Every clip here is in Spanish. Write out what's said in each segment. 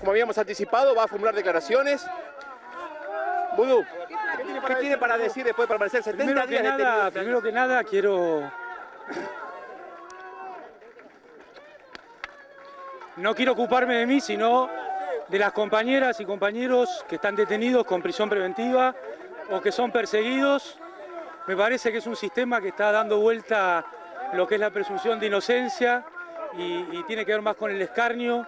como habíamos anticipado, va a formular declaraciones. Vudú, ¿qué tiene para decir después de permanecer 70 días detenido? Primero que nada no quiero ocuparme de mí, sino de las compañeras y compañeros que están detenidos con prisión preventiva o que son perseguidos. Me parece que es un sistema que está dando vuelta lo que es la presunción de inocencia y tiene que ver más con el escarnio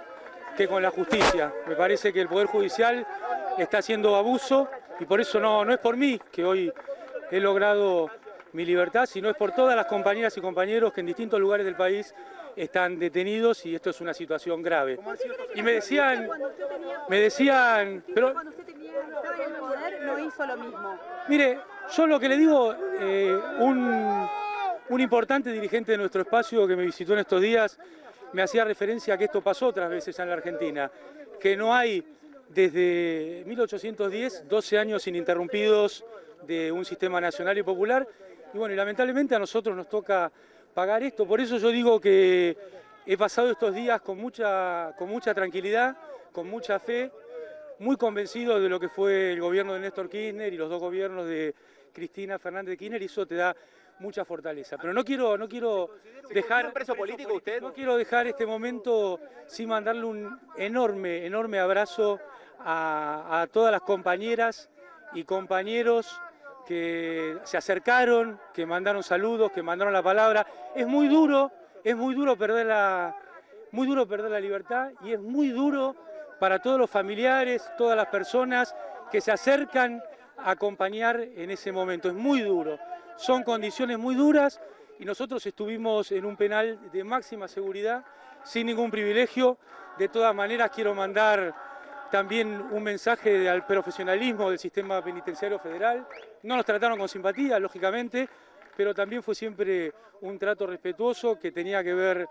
que con la justicia. Me parece que el Poder Judicial está haciendo abuso y por eso no es por mí que hoy he logrado mi libertad, sino es por todas las compañeras y compañeros que en distintos lugares del país están detenidos y esto es una situación grave. Y me decían, pero cuando usted estaba en el poder no hizo lo mismo. Mire, yo lo que le digo, un importante dirigente de nuestro espacio que me visitó en estos días me hacía referencia a que esto pasó otras veces en la Argentina, que no hay desde 1810 12 años ininterrumpidos de un sistema nacional y popular, y bueno, y lamentablemente a nosotros nos toca pagar esto. Por eso yo digo que he pasado estos días con mucha tranquilidad, con mucha fe, muy convencido de lo que fue el gobierno de Néstor Kirchner y los dos gobiernos de Cristina Fernández de Kirchner, y eso te da mucha fortaleza. Pero no quiero dejar preso político usted? No quiero dejar este momento sin mandarle un enorme abrazo a todas las compañeras y compañeros que se acercaron, que mandaron saludos, que mandaron la palabra. Es muy duro perder la libertad, y es muy duro para todos los familiares, todas las personas que se acercan a acompañar en ese momento. Es muy duro, son condiciones muy duras, y nosotros estuvimos en un penal de máxima seguridad, sin ningún privilegio. De todas maneras quiero mandar también un mensaje al profesionalismo del sistema penitenciario federal. No nos trataron con simpatía, lógicamente, pero también fue siempre un trato respetuoso que tenía que ver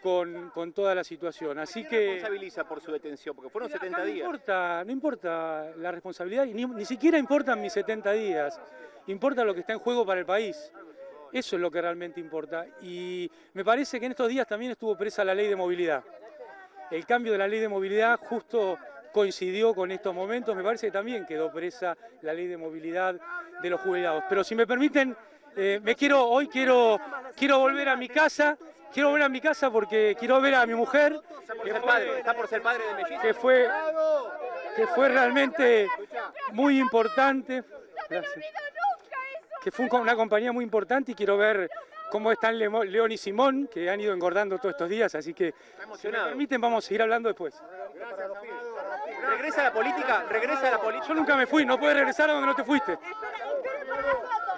con toda la situación. Así que responsabiliza por su detención? Porque fueron 70 días. No importa la responsabilidad, y ni siquiera importan mis 70 días, importa lo que está en juego para el país. Eso es lo que realmente importa. Y me parece que en estos días también estuvo presa la ley de movilidad. El cambio de la ley de movilidad justo coincidió con estos momentos. Me parece que también quedó presa la ley de movilidad de los jubilados. Pero si me permiten, hoy quiero volver a mi casa. Quiero volver a mi casa porque quiero ver a mi mujer, Está por ser padre de mellizos. que fue realmente muy importante. Gracias. Que fue una compañía muy importante, y quiero ver cómo están León y Simón, que han ido engordando todos estos días, así que si me permiten vamos a seguir hablando después. ¿Regresa a la política? ¿Regresa a la política? Yo nunca me fui, no puedes regresar a donde no te fuiste.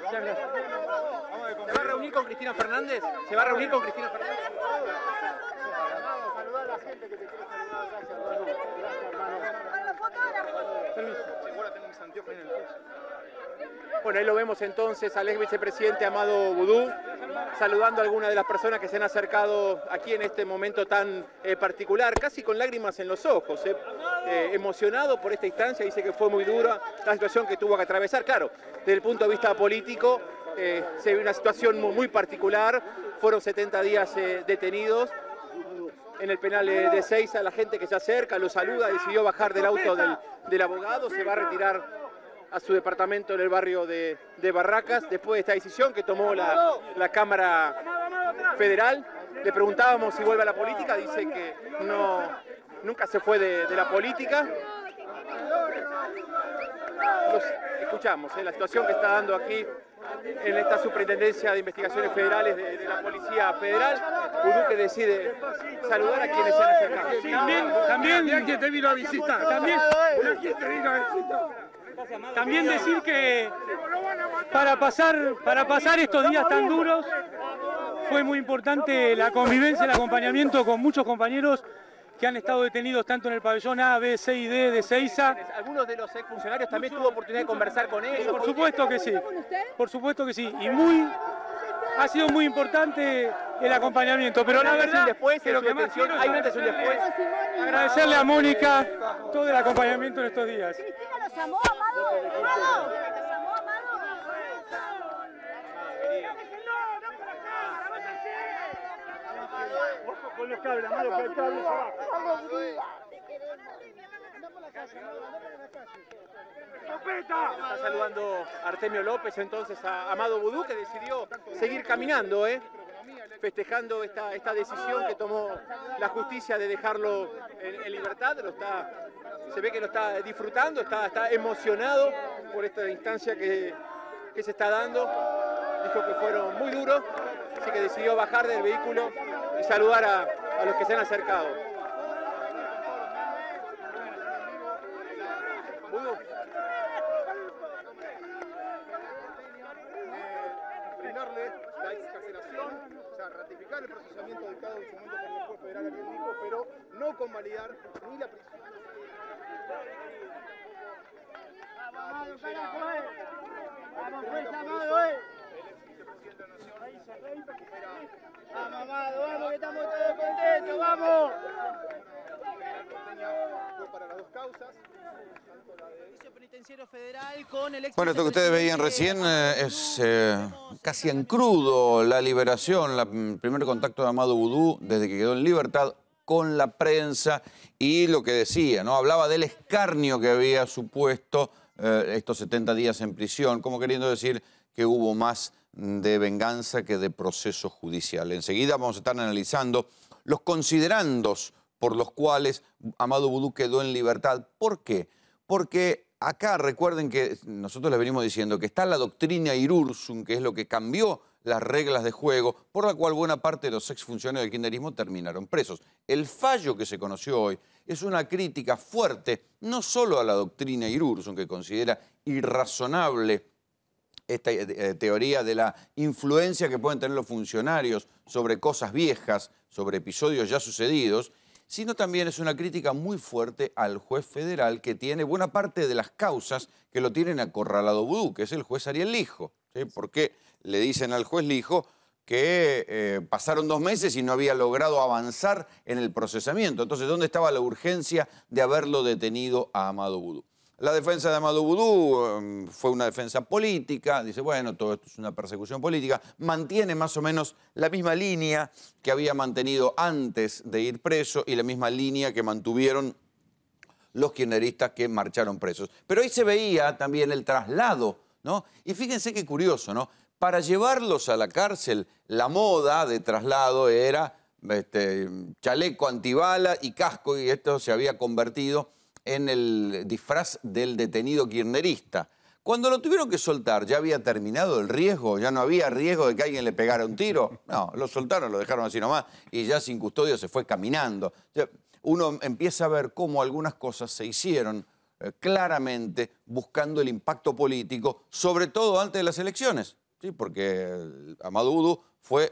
¿Se va a reunir con Cristina Fernández? ¿Se va a reunir con Cristina Fernández? Saludar a la gente que te quiere saludar. Gracias, hermano. Permiso. Tengo mis anteojos en el pecho. Bueno, ahí lo vemos entonces al ex vicepresidente Amado Vudú, saludando a algunas de las personas que se han acercado aquí en este momento tan particular, casi con lágrimas en los ojos, emocionado por esta instancia. Dice que fue muy dura la situación que tuvo que atravesar. Claro, desde el punto de vista político se ve una situación muy particular. Fueron 70 días detenidos en el penal de Ezeiza. La gente que se acerca, lo saluda, decidió bajar del auto del abogado, se va a retirar a su departamento en el barrio de Barracas, después de esta decisión que tomó la Cámara Federal. Le preguntábamos si vuelve a la política, dice que nunca se fue de la política. Los escuchamos, la situación que está dando aquí en esta Superintendencia de Investigaciones Federales de la Policía Federal. Vudú, que decide saludar a quienes se han acercado. También que te vino a visitar. También decir que para pasar estos días tan duros fue muy importante la convivencia, el acompañamiento con muchos compañeros que han estado detenidos tanto en el pabellón A, B, C y D de Ezeiza. Algunos de los exfuncionarios también tuvo oportunidad de conversar con ellos. Por supuesto que sí, y ha sido muy importante el acompañamiento, pero la verdad que lo que más quiero hay un antes y un después. Agradecerle a Mónica todo el acompañamiento en estos días. Cristina los amó, Amado. Ojo con los cables, Amado, que el cable se baja. Está saludando Artemio López entonces a Amado Vudú, que decidió seguir caminando, festejando esta decisión que tomó la justicia de dejarlo en libertad. Se ve que lo está disfrutando, está emocionado por esta instancia que se está dando. Dijo que fueron muy duros, así que decidió bajar del vehículo y saludar a los que se han acercado. Vudú. Brindarle la excarcelación, o sea, ratificar el procesamiento dictado en su momento por el juez federal Ariel Lijo, pero no convalidar ni la prisión. ¡Vamos, carajo, ¡Vamos, fuerza, Amado, El ex vicepresidente de la Nación ¡Vamos, Amado, vamos, que estamos todos contentos, vamos! Fue para las dos causas. Bueno, esto que ustedes veían recién es casi en crudo la liberación, el primer contacto de Amado Vudú desde que quedó en libertad con la prensa y lo que decía, ¿no? Hablaba del escarnio que había supuesto estos 70 días en prisión, como queriendo decir que hubo más de venganza que de proceso judicial. Enseguida vamos a estar analizando los considerandos por los cuales Amado Vudú quedó en libertad. ¿Por qué? Porque acá recuerden que nosotros les venimos diciendo que está la doctrina Irursum, que es lo que cambió las reglas de juego, por la cual buena parte de los exfuncionarios del kirchnerismo terminaron presos. El fallo que se conoció hoy es una crítica fuerte, no solo a la doctrina Irursum, que considera irrazonable esta teoría de la influencia que pueden tener los funcionarios sobre cosas viejas, sobre episodios ya sucedidos, sino también es una crítica muy fuerte al juez federal que tiene buena parte de las causas que lo tienen acorralado Vudú, que es el juez Ariel Lijo. ¿Sí? Porque le dicen al juez Lijo que pasaron 2 meses y no había logrado avanzar en el procesamiento. Entonces, ¿dónde estaba la urgencia de haberlo detenido a Amado Vudú? La defensa de Amado Vudú fue una defensa política, dice, bueno, todo esto es una persecución política, mantiene más o menos la misma línea que había mantenido antes de ir preso y la misma línea que mantuvieron los kirchneristas que marcharon presos. Pero ahí se veía también el traslado, ¿no? Y fíjense qué curioso, ¿no? Para llevarlos a la cárcel, la moda de traslado era chaleco antibala y casco, y esto se había convertido en el disfraz del detenido kirchnerista. Cuando lo tuvieron que soltar, ¿ya había terminado el riesgo? ¿Ya no había riesgo de que alguien le pegara un tiro? No, lo soltaron, lo dejaron así nomás y ya sin custodia se fue caminando. Uno empieza a ver cómo algunas cosas se hicieron claramente buscando el impacto político, sobre todo antes de las elecciones, ¿sí? Porque Amado Vudú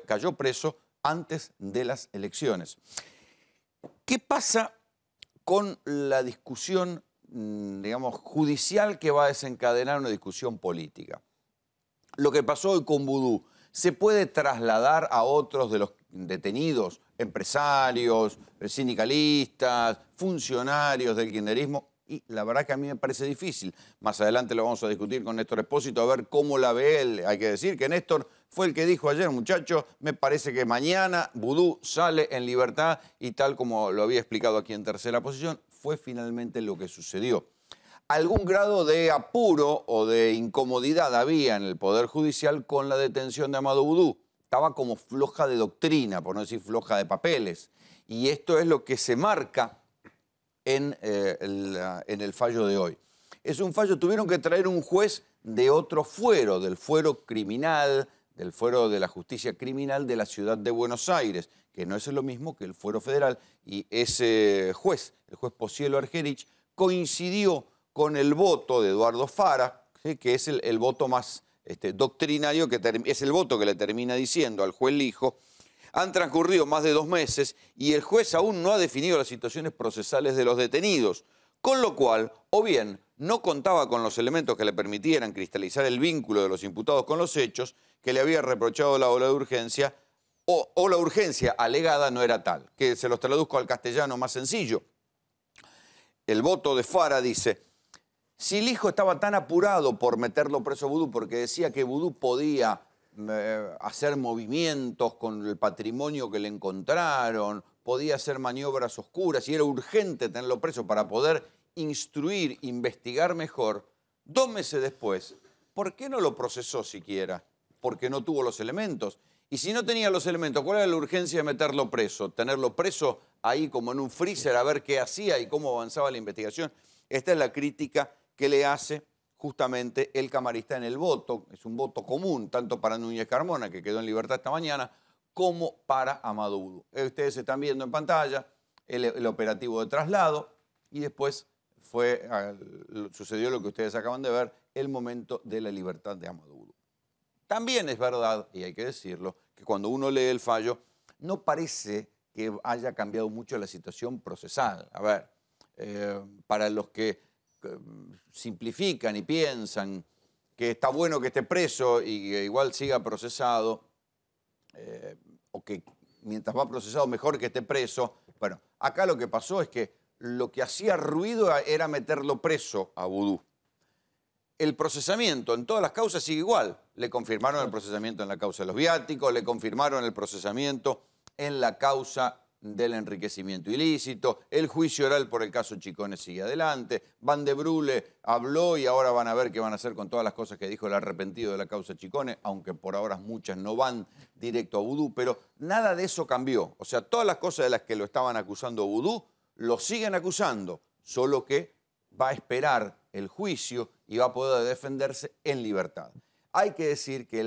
cayó preso antes de las elecciones. ¿Qué pasa con la discusión, digamos, judicial que va a desencadenar una discusión política? Lo que pasó hoy con Vudú, ¿se puede trasladar a otros de los detenidos, empresarios, sindicalistas, funcionarios del kirchnerismo? Y la verdad que a mí me parece difícil. Más adelante lo vamos a discutir con Néstor Espósito, a ver cómo la ve él. Hay que decir que Néstor fue el que dijo ayer, muchachos, me parece que mañana Vudú sale en libertad y tal como lo había explicado aquí en Tercera Posición, fue finalmente lo que sucedió. Algún grado de apuro o de incomodidad había en el Poder Judicial con la detención de Amado Vudú. Estaba como floja de doctrina, por no decir floja de papeles. Y esto es lo que se marca en el fallo de hoy. Es un fallo, tuvieron que traer un juez de otro fuero, del fuero criminal, del fuero de la justicia criminal de la ciudad de Buenos Aires, que no es lo mismo que el fuero federal, y ese juez, el juez Pocielo Argerich, coincidió con el voto de Eduardo Fara, ¿sí? Que es el voto más doctrinario, es el voto que le termina diciendo al juez Lijo. Han transcurrido más de 2 meses y el juez aún no ha definido las situaciones procesales de los detenidos, con lo cual, o bien no contaba con los elementos que le permitieran cristalizar el vínculo de los imputados con los hechos que le había reprochado la ola de urgencia, o la urgencia alegada no era tal. Que se los traduzco al castellano más sencillo. El voto de Fara dice: si Lijo estaba tan apurado por meterlo preso a Vudú porque decía que Vudú podía hacer movimientos con el patrimonio que le encontraron, podía hacer maniobras oscuras y era urgente tenerlo preso para poder instruir, investigar mejor, 2 meses después, ¿por qué no lo procesó siquiera? Porque no tuvo los elementos. Y si no tenía los elementos, ¿cuál era la urgencia de meterlo preso? Tenerlo preso ahí como en un freezer a ver qué hacía y cómo avanzaba la investigación. Esta es la crítica que le hace justamente el camarista en el voto. Es un voto común, tanto para Núñez Carmona, que quedó en libertad esta mañana, como para Amado Vudú. Ustedes están viendo en pantalla el operativo de traslado y después sucedió lo que ustedes acaban de ver, el momento de la libertad de Amado Vudú. También es verdad, y hay que decirlo, que cuando uno lee el fallo, no parece que haya cambiado mucho la situación procesal. A ver, para los que simplifican y piensan que está bueno que esté preso y que igual siga procesado, o que mientras va procesado mejor que esté preso, bueno, acá lo que pasó es que lo que hacía ruido era meterlo preso a Vudú. El procesamiento en todas las causas sigue igual. Le confirmaron el procesamiento en la causa de los viáticos, le confirmaron el procesamiento en la causa del enriquecimiento ilícito, el juicio oral por el caso Chicone sigue adelante, Van de Brule habló y ahora van a ver qué van a hacer con todas las cosas que dijo el arrepentido de la causa Chicone, aunque por ahora muchas no van directo a Vudú, pero nada de eso cambió. O sea, todas las cosas de las que lo estaban acusando Vudú, lo siguen acusando, solo que va a esperar el juicio y va a poder defenderse en libertad. Hay que decir que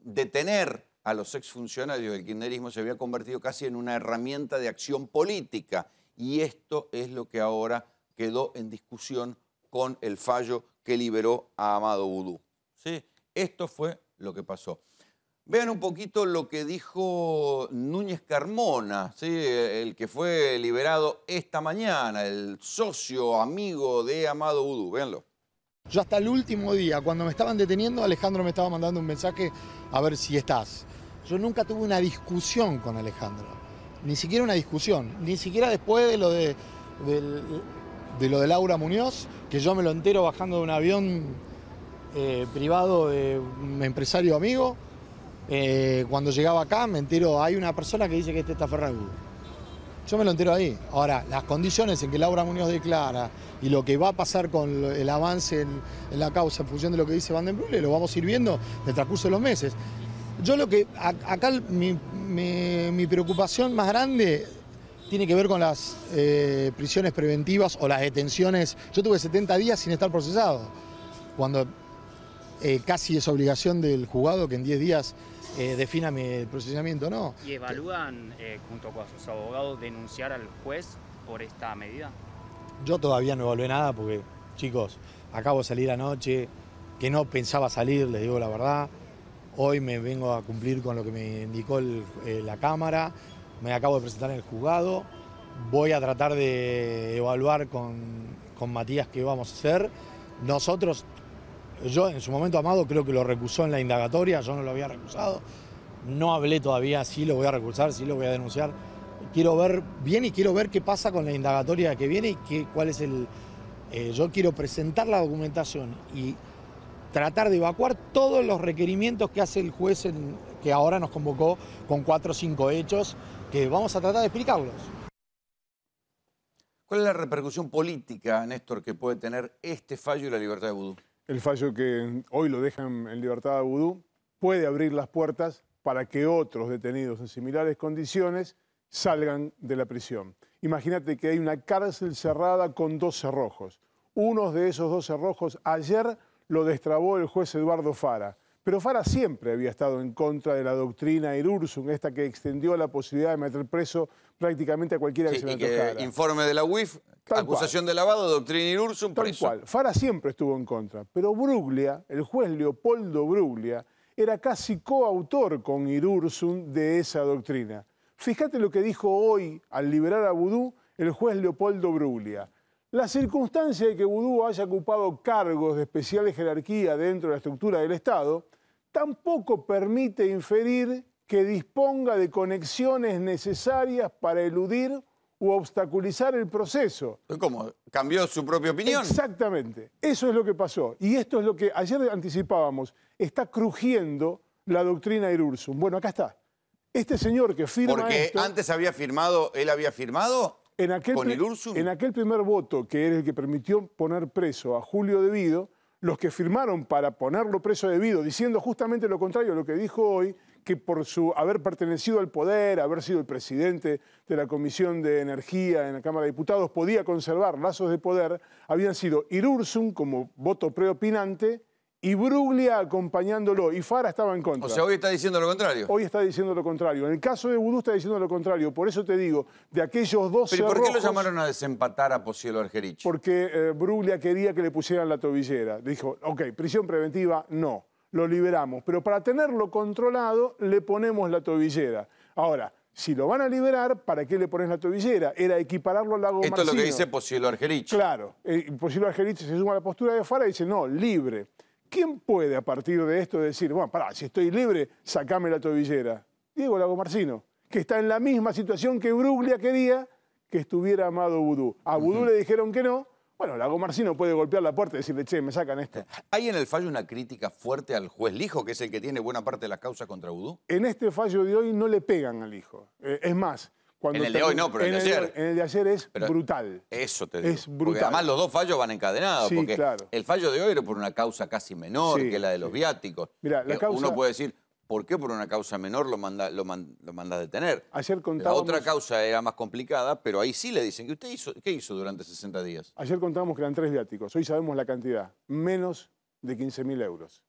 detener a los exfuncionarios del kirchnerismo se había convertido casi en una herramienta de acción política y esto es lo que ahora quedó en discusión con el fallo que liberó a Amado Vudú. ¿Sí? Esto fue lo que pasó. Vean un poquito lo que dijo Núñez Carmona, ¿sí? El que fue liberado esta mañana, el socio amigo de Amado Vudú. Véanlo. Yo hasta el último día, cuando me estaban deteniendo, Alejandro me estaba mandando un mensaje a ver si estás. Yo nunca tuve una discusión con Alejandro, ni siquiera una discusión, ni siquiera después de lo de Laura Muñoz, que yo me lo entero bajando de un avión privado de un empresario amigo. Cuando llegaba acá me entero, hay una persona que dice que este está Ferragut. Yo me lo entero ahí. Ahora, las condiciones en que Laura Muñoz declara y lo que va a pasar con el avance en la causa en función de lo que dice Van den Brule, lo vamos a ir viendo en el transcurso de los meses. Yo lo que, acá mi preocupación más grande tiene que ver con las prisiones preventivas o las detenciones. Yo tuve 70 días sin estar procesado, cuando casi es obligación del juzgado que en 10 días defina mi procesamiento, ¿no? ¿Y evalúan, junto con sus abogados, denunciar al juez por esta medida? Yo todavía no evalué nada porque, chicos, acabo de salir anoche, que no pensaba salir, les digo la verdad. Hoy me vengo a cumplir con lo que me indicó la Cámara, me acabo de presentar en el juzgado, voy a tratar de evaluar con Matías qué vamos a hacer. Nosotros, yo en su momento Amado creo que lo recusó en la indagatoria, yo no lo había recusado, no hablé todavía, sí lo voy a recusar, sí lo voy a denunciar. Quiero ver bien y quiero ver qué pasa con la indagatoria que viene y cuál es yo quiero presentar la documentación y tratar de evacuar todos los requerimientos que hace el juez que ahora nos convocó con 4 o 5 hechos que vamos a tratar de explicarlos. ¿Cuál es la repercusión política, Néstor, que puede tener este fallo y la libertad de Vudú? El fallo que hoy lo dejan en libertad a Vudú puede abrir las puertas para que otros detenidos en similares condiciones salgan de la prisión. Imagínate que hay una cárcel cerrada con 2 cerrojos. Uno de esos 2 cerrojos ayer lo destrabó el juez Eduardo Fara. Pero Fara siempre había estado en contra de la doctrina Irursum, esta que extendió la posibilidad de meter preso prácticamente a cualquiera que se le antojara. Informe de la UIF, acusación de lavado, doctrina Irursum, preso. Tal cual. Fara siempre estuvo en contra. Pero Bruglia, el juez Leopoldo Bruglia, era casi coautor con Irursum de esa doctrina. Fíjate lo que dijo hoy, al liberar a Vudú, el juez Leopoldo Bruglia. La circunstancia de que Vudú haya ocupado cargos de especial jerarquía dentro de la estructura del Estado tampoco permite inferir que disponga de conexiones necesarias para eludir u obstaculizar el proceso. ¿Cómo? ¿Cambió su propia opinión? Exactamente. Eso es lo que pasó. Y esto es lo que ayer anticipábamos. Está crujiendo la doctrina Irursum. Bueno, acá está. Este señor que firma Porque esto, antes había firmado, él había firmado ¿Con Irurzun? En aquel primer voto, que era el que permitió poner preso a Julio De Vido, los que firmaron para ponerlo preso De Vido, diciendo justamente lo contrario a lo que dijo hoy, que por su haber pertenecido al poder, haber sido el presidente de la Comisión de Energía en la Cámara de Diputados, podía conservar lazos de poder, habían sido Irurzun como voto preopinante y Bruglia acompañándolo, y Fara estaba en contra. O sea, hoy está diciendo lo contrario. Hoy está diciendo lo contrario. En el caso de Vudú está diciendo lo contrario. Por eso te digo, de aquellos dos ¿Pero por qué lo cerrojos, llamaron a desempatar a Pocielo Argerich? porque Bruglia quería que le pusieran la tobillera. Dijo, ok, prisión preventiva, no, lo liberamos. Pero para tenerlo controlado, le ponemos la tobillera. Ahora, si lo van a liberar, ¿para qué le pones la tobillera? Era equipararlo al Lago Marcino. Esto es lo que dice Pocielo Argerich. Claro, Pocielo Argerich se suma a la postura de Fara y dice, no, libre. ¿Quién puede a partir de esto decir, bueno, pará, si estoy libre, sacame la tobillera? Diego Lagomarsino, que está en la misma situación que Bruglia quería que estuviera Amado Vudú. A Vudú le dijeron que no. Bueno, Lagomarsino puede golpear la puerta y decirle, che, me sacan esto. ¿Hay en el fallo una crítica fuerte al juez Lijo, que es el que tiene buena parte de las causas contra Vudú? En este fallo de hoy no le pegan al hijo. Es más... En el de hoy no, pero en el de ayer. En el de ayer es brutal. Eso te digo. Es brutal. Porque además los dos fallos van encadenados. Sí, porque claro. el fallo de hoy era por una causa casi menor que la de los viáticos. Mirá, la causa... Uno puede decir, ¿por qué por una causa menor lo mandás a detener? Ayer contábamos... La otra causa era más complicada, pero ahí sí le dicen, ¿qué hizo durante 60 días? Ayer contábamos que eran 3 viáticos. Hoy sabemos la cantidad. Menos de 15.000 euros.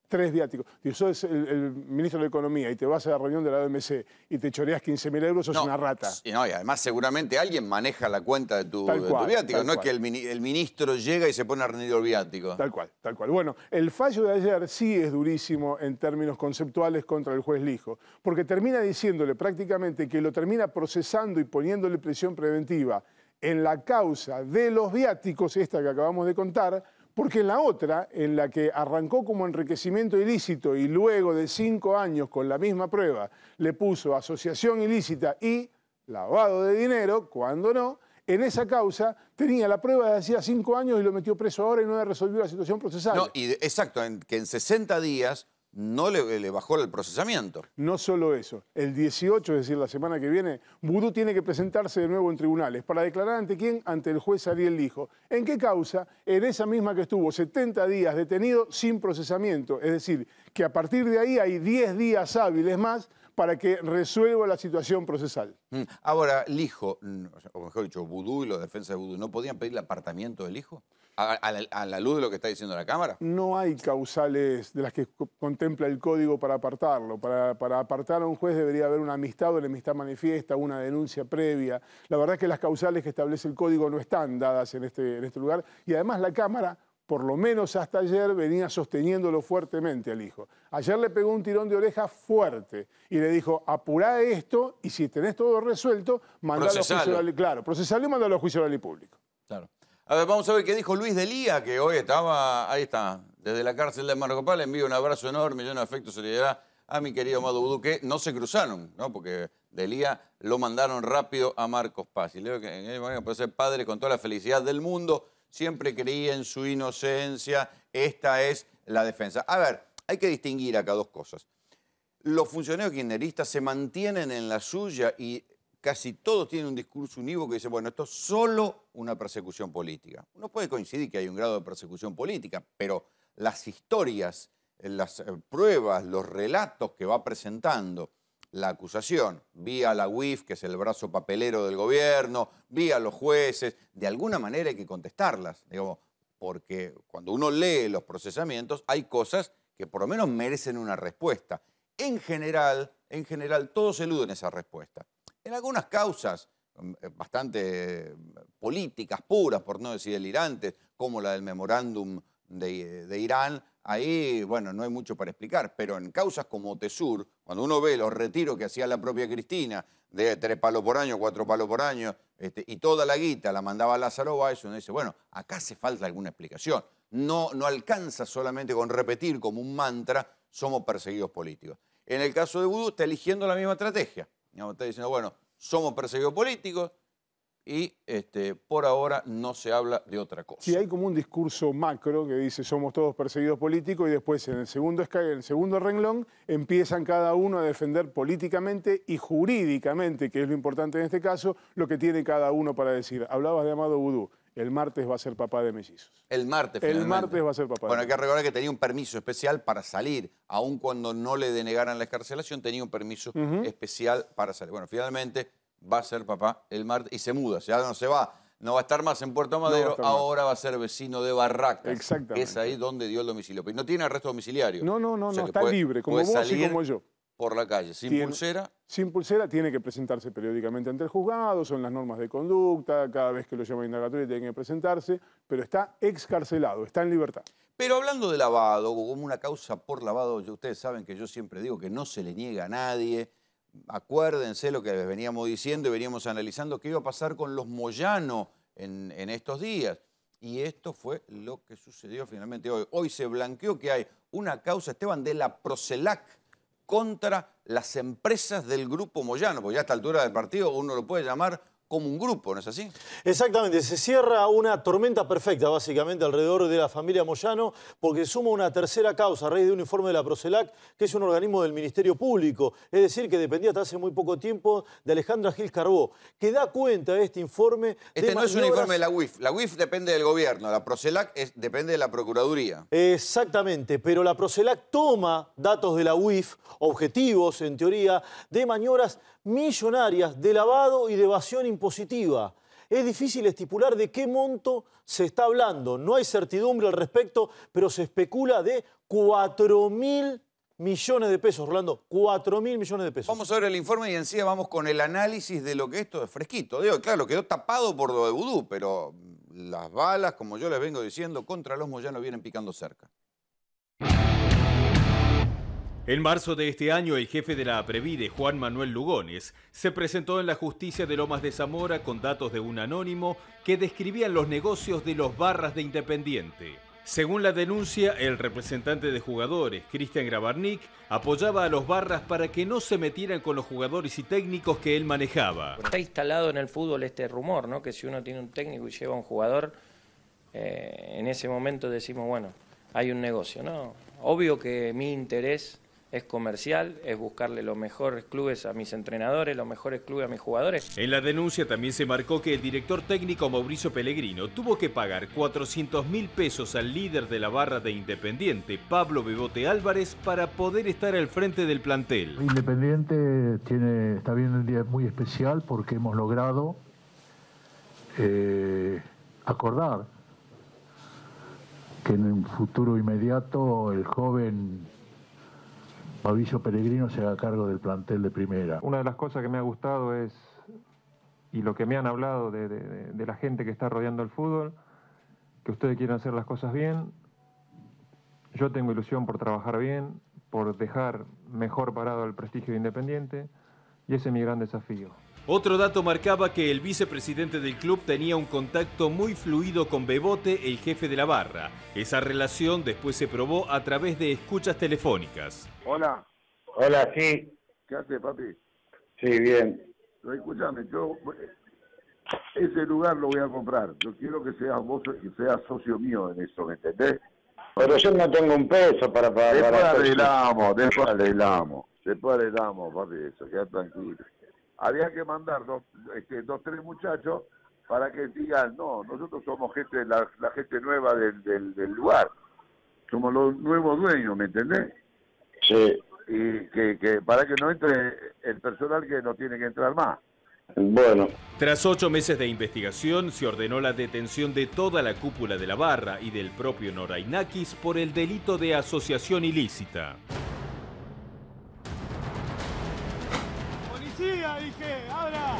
3 viáticos. Si sos el ministro de Economía y te vas a la reunión de la OMC y te choreas 15.000 euros, sos una rata. Y además seguramente alguien maneja la cuenta de tu viático. No es que el ministro llega y se pone a rendir el viático. Tal cual, tal cual. Bueno, el fallo de ayer sí es durísimo en términos conceptuales contra el juez Lijo, porque termina diciéndole prácticamente que lo termina procesando y poniéndole prisión preventiva en la causa de los viáticos, esta que acabamos de contar, porque en la otra, en la que arrancó como enriquecimiento ilícito y luego de 5 años con la misma prueba le puso asociación ilícita y lavado de dinero, cuando no, en esa causa tenía la prueba de hacía 5 años y lo metió preso ahora y no le resolvió la situación procesal. No, exacto, que en 60 días no le bajó el procesamiento. No solo eso, el 18, es decir, la semana que viene, Vudú tiene que presentarse de nuevo en tribunales. ¿Para declarar ante quién? Ante el juez Ariel Lijo. ¿En qué causa? En esa misma que estuvo 70 días detenido sin procesamiento. Es decir, que a partir de ahí hay 10 días hábiles más para que resuelva la situación procesal. Ahora, Lijo, o mejor dicho, Vudú y los defensas de Vudú, ¿no podían pedir el apartamiento del hijo? ¿A la luz de lo que está diciendo la Cámara? No hay causales de las que contempla el Código para apartarlo. Para apartar a un juez debería haber una amistad o enemistad manifiesta, una denuncia previa. La verdad es que las causales que establece el Código no están dadas en este lugar. Y además la Cámara, por lo menos hasta ayer, venía sosteniéndolo fuertemente al hijo. Ayer le pegó un tirón de oreja fuerte y le dijo, apurá esto y si tenés todo resuelto, mandalo a juicio oral. Claro, procesalo y mandalo a juicio oral y público. Claro. A ver, vamos a ver qué dijo Luis Delía, que hoy estaba, ahí está, desde la cárcel de Marco Paz. Le envío un abrazo enorme, lleno de afecto y solidaridad a mi querido Amado Vudú, que no se cruzaron, ¿no? Porque Delía lo mandaron rápido a Marcos Paz. Y leo que en el momento puede ser padre con toda la felicidad del mundo, siempre creía en su inocencia. Esta es la defensa. A ver, hay que distinguir acá dos cosas. Los funcionarios kirchneristas se mantienen en la suya y casi todos tienen un discurso unívoco que dice, bueno, esto es solo una persecución política. Uno puede coincidir que hay un grado de persecución política, pero las historias, las pruebas, los relatos que va presentando la acusación, vía la UIF, que es el brazo papelero del gobierno, vía los jueces, de alguna manera hay que contestarlas, digamos, porque cuando uno lee los procesamientos hay cosas que por lo menos merecen una respuesta. En general, todos eluden esa respuesta. En algunas causas bastante políticas puras, por no decir delirantes, como la del memorándum de Irán, ahí, bueno, no hay mucho para explicar, pero en causas como Tesur, cuando uno ve los retiros que hacía la propia Cristina, de 3 palos por año, 4 palos por año, y toda la guita la mandaba Lázaro Báez, uno dice, bueno, acá hace falta alguna explicación. No alcanza solamente con repetir como un mantra, somos perseguidos políticos. En el caso de Vudú está eligiendo la misma estrategia. Está diciendo, bueno, somos perseguidos políticos, y por ahora no se habla de otra cosa. Sí, hay como un discurso macro que dice somos todos perseguidos políticos y después en el segundo renglón empiezan cada uno a defender políticamente y jurídicamente, que es lo importante en este caso, lo que tiene cada uno para decir. Hablabas de Amado Vudú. El martes va a ser papá de mellizos. El martes, finalmente. El martes va a ser papá. Bueno, hay que recordar que tenía un permiso especial para salir. Aun cuando no le denegaran la excarcelación, tenía un permiso especial para salir. Bueno, finalmente va a ser papá el martes y se muda. Ya no se va. No va a estar más en Puerto Madero, ahora va a ser vecino de Barracas. Exactamente. Que es ahí donde dio el domicilio. Pero no tiene arresto domiciliario. No, está libre, como vos y como yo. Por la calle, sin pulsera. Sin pulsera, tiene que presentarse periódicamente ante el juzgado, son las normas de conducta, cada vez que lo llama a indagatoria tiene que presentarse, pero está excarcelado, está en libertad. Pero hablando de lavado, como una causa por lavado, ustedes saben que yo siempre digo que no se le niega a nadie. Acuérdense lo que les veníamos diciendo y veníamos analizando qué iba a pasar con los Moyano en estos días. Y esto fue lo que sucedió finalmente hoy. Hoy se blanqueó que hay una causa, Esteban, de la Procelac contra las empresas del Grupo Moyano, porque ya a esta altura del partido uno lo puede llamar como un grupo, ¿no es así? Exactamente, se cierra una tormenta perfecta básicamente alrededor de la familia Moyano porque suma una tercera causa a raíz de un informe de la Procelac, que es un organismo del Ministerio Público, es decir, que dependía hasta hace muy poco tiempo de Alejandra Gil Carbó, que da cuenta de este informe de no es un informe de la UIF, la UIF depende del gobierno, la Procelac depende de la Procuraduría. Exactamente, pero la Procelac toma datos de la UIF, objetivos en teoría, de maniobras millonarias de lavado y de evasión impositiva. Es difícil estipular de qué monto se está hablando. No hay certidumbre al respecto, pero se especula de 4.000 millones de pesos, Rolando. 4.000 millones de pesos. Vamos a ver el informe y enseguida vamos con el análisis de lo que esto es fresquito. Digo, claro, quedó tapado por lo de Vudú, pero las balas, como yo les vengo diciendo, contra los Moyano vienen picando cerca. En marzo de este año, el jefe de la Aprevide, Juan Manuel Lugones, se presentó en la justicia de Lomas de Zamora con datos de un anónimo que describían los negocios de los barras de Independiente. Según la denuncia, el representante de jugadores, Cristian Grabarnik, apoyaba a los barras para que no se metieran con los jugadores y técnicos que él manejaba. Está instalado en el fútbol este rumor, ¿no? Que si uno tiene un técnico y lleva a un jugador, en ese momento decimos, bueno, hay un negocio, ¿no? Obvio que mi interés es comercial, es buscarle los mejores clubes a mis entrenadores, los mejores clubes a mis jugadores. En la denuncia también se marcó que el director técnico Mauricio Pellegrino tuvo que pagar 400.000 pesos al líder de la barra de Independiente, Pablo Bebote Álvarez, para poder estar al frente del plantel. Independiente está viendo un día muy especial porque hemos logrado acordar que en un futuro inmediato el joven Mauricio Pellegrino se haga cargo del plantel de primera. Una de las cosas que me ha gustado es, y lo que me han hablado de la gente que está rodeando el fútbol, que ustedes quieren hacer las cosas bien. Yo tengo ilusión por trabajar bien, por dejar mejor parado el prestigio de Independiente, y ese es mi gran desafío. Otro dato marcaba que el vicepresidente del club tenía un contacto muy fluido con Bebote, el jefe de la barra. Esa relación después se probó a través de escuchas telefónicas. Hola. Hola, sí. ¿Qué haces, papi? Sí, bien. Escúchame, yo ese lugar lo voy a comprar. Yo quiero que seas vos y seas socio mío en eso, ¿me entendés? Pero yo no tengo un peso para pagar. Después arreglamos, papi, eso, queda tranquilo. Había que mandar dos, tres muchachos para que digan, no, nosotros somos gente, la gente nueva del lugar. Somos los nuevos dueños, ¿me entendés? Sí. Y que para que no entre el personal que no tiene que entrar más. Bueno. Tras 8 meses de investigación, se ordenó la detención de toda la cúpula de la barra y del propio Norainakis por el delito de asociación ilícita. ¡Policía, dije! ¡Abra!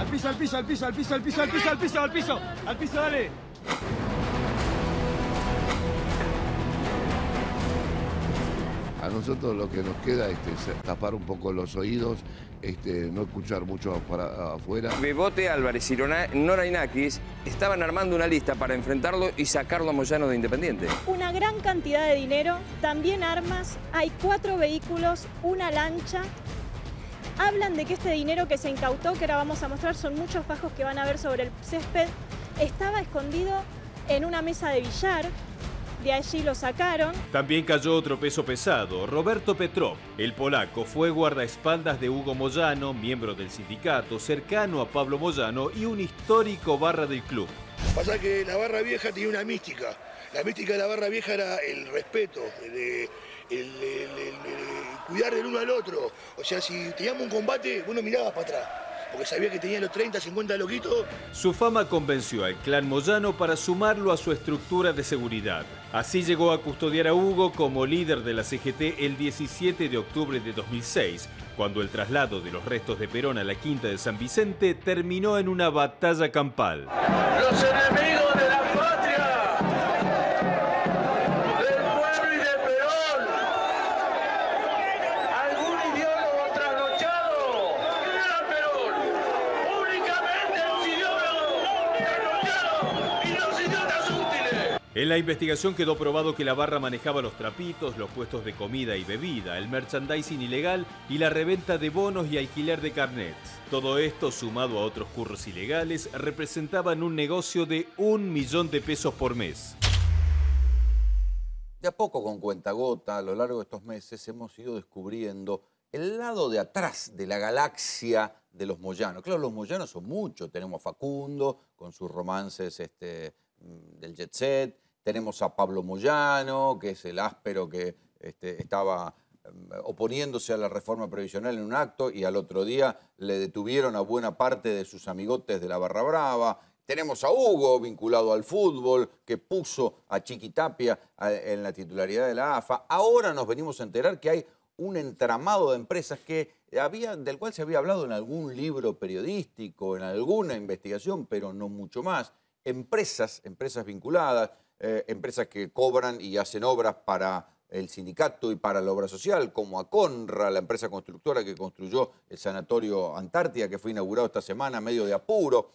Al piso, al piso, al piso, al piso, al piso, al piso, al piso, al piso, al piso, dale. nosotros lo que nos queda es tapar un poco los oídos, no escuchar mucho para afuera. Bebote, Álvarez y Norainakis estaban armando una lista para enfrentarlo y sacarlo a Moyano de Independiente. Una gran cantidad de dinero, también armas, hay 4 vehículos, una lancha. Hablan de que este dinero que se incautó, que ahora vamos a mostrar, son muchos fajos que van a ver sobre el césped, estaba escondido en una mesa de billar. De allí lo sacaron. También cayó otro peso pesado, Roberto Petrov. El polaco fue guardaespaldas de Hugo Moyano, miembro del sindicato, cercano a Pablo Moyano y un histórico barra del club. Pasa que la barra vieja tenía una mística. La mística de la barra vieja era el respeto, el cuidar del uno al otro. O sea, si teníamos un combate, vos no mirabas para atrás, porque sabía que tenía los 30, 50 loquitos. Su fama convenció al clan Moyano para sumarlo a su estructura de seguridad. Así llegó a custodiar a Hugo como líder de la CGT el 17 de octubre de 2006, cuando el traslado de los restos de Perón a la Quinta de San Vicente terminó en una batalla campal. Los enemigos de la patria, del pueblo y de Perón. Algún ideólogo trasnochado. ¿Quién era Perón? Únicamente los ideólogos trasnochados y los idiotas útiles. En la investigación quedó probado que la barra manejaba los trapitos, los puestos de comida y bebida, el merchandising ilegal y la reventa de bonos y alquiler de carnets. Todo esto, sumado a otros curros ilegales, representaban un negocio de 1 millón de pesos por mes. De a poco, con cuentagota, a lo largo de estos meses, hemos ido descubriendo el lado de atrás de la galaxia de los Moyano. Claro, los Moyanos son muchos. Tenemos a Facundo, con sus romances del jet set. Tenemos a Pablo Moyano, que es el áspero que estaba oponiéndose a la reforma previsional en un acto y al otro día le detuvieron a buena parte de sus amigotes de la Barra Brava. Tenemos a Hugo, vinculado al fútbol, que puso a Chiquitapia en la titularidad de la AFA. Ahora nos venimos a enterar que hay un entramado de empresas del cual se había hablado en algún libro periodístico, en alguna investigación, pero no mucho más. Empresas vinculadas, empresas que cobran y hacen obras para el sindicato y para la obra social, como Aconra, la empresa constructora que construyó el sanatorio Antártida, que fue inaugurado esta semana, medio de apuro.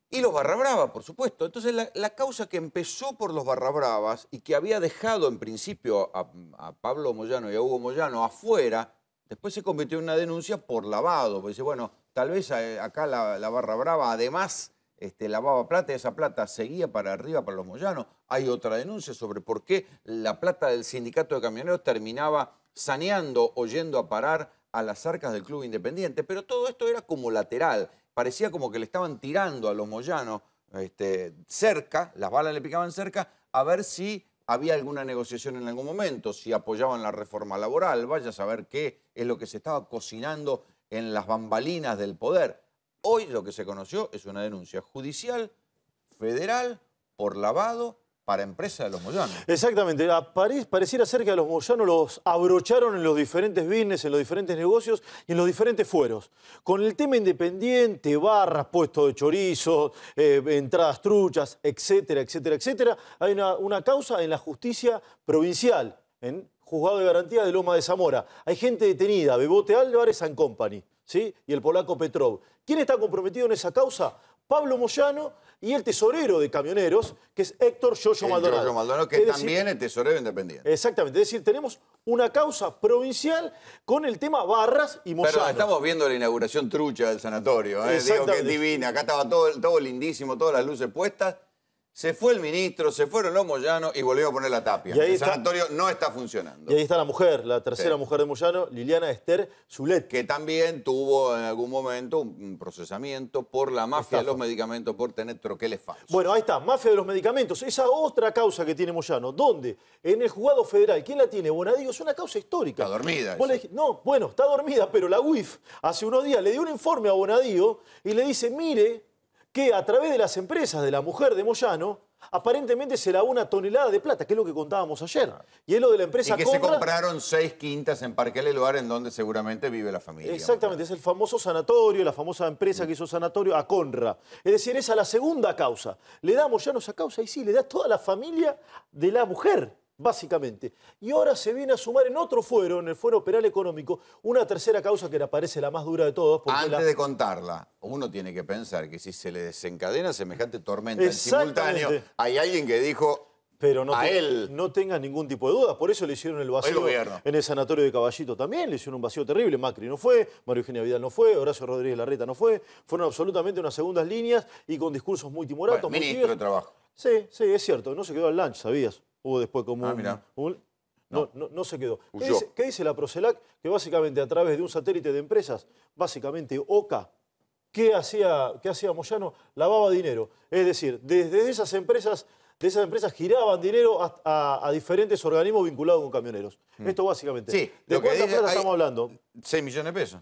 Y los Barra Brava, por supuesto. Entonces, la causa que empezó por los Barra Bravas y que había dejado en principio a Pablo Moyano y a Hugo Moyano afuera, después se convirtió en una denuncia por lavado. Porque dice, bueno, tal vez acá la Barra Brava, además, lavaba plata y esa plata seguía para arriba para los Moyanos. Hay otra denuncia sobre por qué la plata del sindicato de camioneros terminaba saneando o yendo a parar a las arcas del Club Independiente. Pero todo esto era como lateral. Parecía como que le estaban tirando a los Moyanos cerca, las balas le picaban cerca, a ver si había alguna negociación en algún momento, si apoyaban la reforma laboral. Vaya a saber qué es lo que se estaba cocinando en las bambalinas del poder. Hoy lo que se conoció es una denuncia judicial, federal, por lavado para empresas de los Moyanos. Exactamente. Pareciera ser que a los Moyanos los abrocharon en los diferentes business, en los diferentes negocios y en los diferentes fueros. Con el tema Independiente, barras, puestos de chorizo, entradas truchas, etcétera, etcétera, etcétera, hay una causa en la justicia provincial, en Juzgado de Garantía de Loma de Zamora. Hay gente detenida, Bebote, Álvarez and Company, ¿sí? Y el polaco Petrov. ¿Quién está comprometido en esa causa? Pablo Moyano y el tesorero de camioneros, que es Héctor Yoyo Maldonado. Yoyo Maldonado, que también es tesorero independiente. Exactamente, es decir, tenemos una causa provincial con el tema barras y Moyano. Pero estamos viendo la inauguración trucha del sanatorio, digo que es divina. Acá estaba todo lindísimo, todas las luces puestas. Se fue el ministro, se fueron los Moyanos y volvió a poner la tapia. El sanatorio no está funcionando. Y ahí está la mujer, la tercera mujer de Moyano, Liliana Esther Zulet. Que también tuvo en algún momento un procesamiento por la mafia de los medicamentos, por tener troqueles falsos. Bueno, ahí está, mafia de los medicamentos. Esa otra causa que tiene Moyano. ¿Dónde? En el juzgado federal. ¿Quién la tiene? Bonadío. Es una causa histórica. Está dormida. No, bueno, está dormida, pero la UIF hace unos días le dio un informe a Bonadío y le dice, mire, que a través de las empresas de la mujer de Moyano, aparentemente se lavó 1 tonelada de plata, que es lo que contábamos ayer. Y es lo de la empresa Y que se compraron 6 quintas en Parque Leluar, en donde seguramente vive la familia. Exactamente, es el famoso sanatorio, la famosa empresa que hizo sanatorio, Aconra. Es decir, esa es la segunda causa. ¿Le da a Moyano esa causa? Y sí, le da a toda la familia de la mujer. básicamente. Y ahora se viene a sumar en otro fuero, en el fuero penal económico, una tercera causa que le parece la más dura de todas. Antes de contarla, uno tiene que pensar que si se le desencadena semejante tormenta en simultáneo, hay alguien que dijo... Pero él. No tenga ningún tipo de duda. Por eso le hicieron el vacío en el sanatorio de Caballito también. Le hicieron un vacío terrible. Macri no fue, María Eugenia Vidal no fue, Horacio Rodríguez Larreta no fue. Fueron absolutamente unas segundas líneas y con discursos muy timoratos. Bueno, ministro de Trabajo. Sí, es cierto. No se quedó al lunch, ¿sabías? Hubo después como no se quedó. ¿Qué dice la Procelac? Que básicamente a través de un satélite de empresas, básicamente OCA, ¿qué hacía Moyano? Lavaba dinero. Es decir, desde esas empresas giraban dinero a diferentes organismos vinculados con camioneros. Esto básicamente. Sí, ¿De cuánta plata estamos hablando? 6 millones de pesos.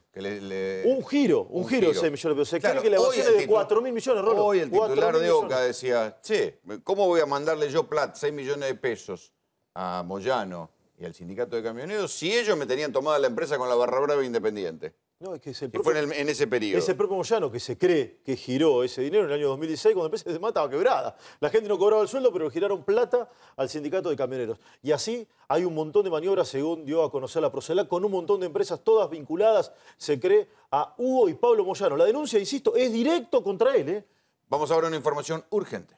Un giro de 6 millones de pesos. Se cree que la evasión es de 4.000 millones, Rolo. Hoy el titular de OCA decía, che, ¿cómo voy a mandarle yo plata, 6 millones de pesos a Moyano y al sindicato de camioneros si ellos me tenían tomada la empresa con la barra brava independiente? No, es que fue en ese periodo. Es el propio Moyano que se cree que giró ese dinero en el año 2016 cuando la empresa estaba quebrada. La gente no cobraba el sueldo, pero giraron plata al sindicato de camioneros. Y así hay un montón de maniobras, según dio a conocer la Procelac, con un montón de empresas todas vinculadas, se cree, a Hugo y Pablo Moyano. La denuncia, insisto, es directo contra él. Vamos ahora a una información urgente.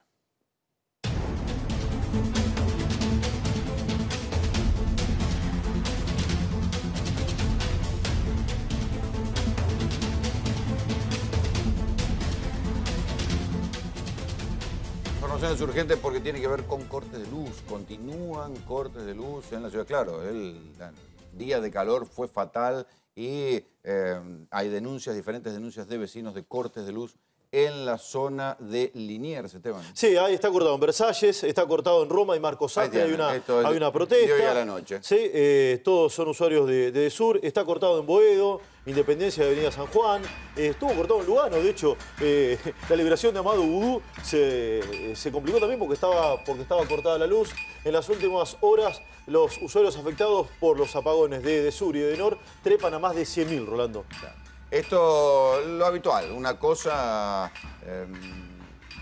Es urgente porque tiene que ver con cortes de luz. Continúan cortes de luz en la ciudad. Claro, el día de calor fue fatal y hay diferentes denuncias de vecinos de cortes de luz en la zona de Liniers, Esteban. Sí, ahí está cortado en Versalles, está cortado en Roma y Marcos Sacre, hay una protesta. De hoy a la noche. Sí, todos son usuarios de Sur, está cortado en Boedo, Independencia de Avenida San Juan, estuvo cortado en Lugano, de hecho, la liberación de Amado Vudú se complicó también porque estaba cortada la luz. En las últimas horas, los usuarios afectados por los apagones de Sur y de Edenor trepan a más de 100.000, Rolando. Claro. Esto es lo habitual, una cosa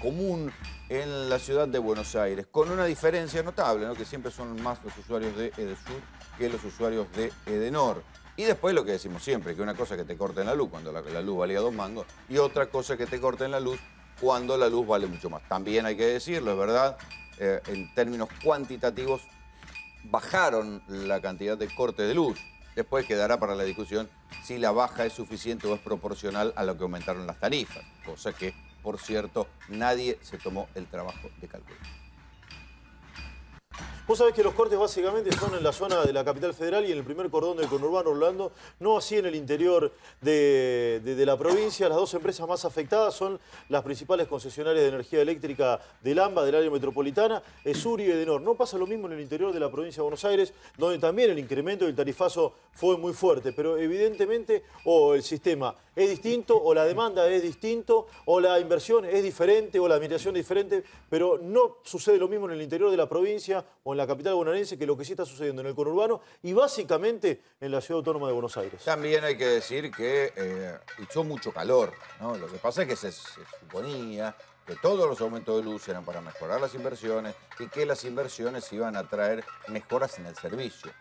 común en la ciudad de Buenos Aires, con una diferencia notable, ¿no? Que siempre son más los usuarios de Edesur que los usuarios de Edenor. Y después lo que decimos siempre, que una cosa que te corten la luz cuando la luz valía 2 mangos y otra cosa que te corten la luz cuando la luz vale mucho más. También hay que decirlo, es verdad, en términos cuantitativos bajaron la cantidad de cortes de luz. Después quedará para la discusión si la baja es suficiente o es proporcional a lo que aumentaron las tarifas, cosa que, por cierto, nadie se tomó el trabajo de calcular. Vos sabés que los cortes básicamente son en la zona de la capital federal y en el primer cordón del conurbano Orlando, no así en el interior de la provincia. Las dos empresas más afectadas son las principales concesionarias de energía eléctrica del AMBA, del área metropolitana, Esur y Edenor. No pasa lo mismo en el interior de la provincia de Buenos Aires, donde también el incremento del tarifazo fue muy fuerte, pero evidentemente o el sistema es distinto, o la demanda es distinto, o la inversión es diferente, o la administración es diferente, pero no sucede lo mismo en el interior de la provincia o en la capital bonaerense que lo que sí está sucediendo en el conurbano y básicamente en la Ciudad Autónoma de Buenos Aires. También hay que decir que hizo mucho calor, ¿no? Lo que pasa es que se suponía que todos los aumentos de luz eran para mejorar las inversiones y que las inversiones iban a traer mejoras en el servicio.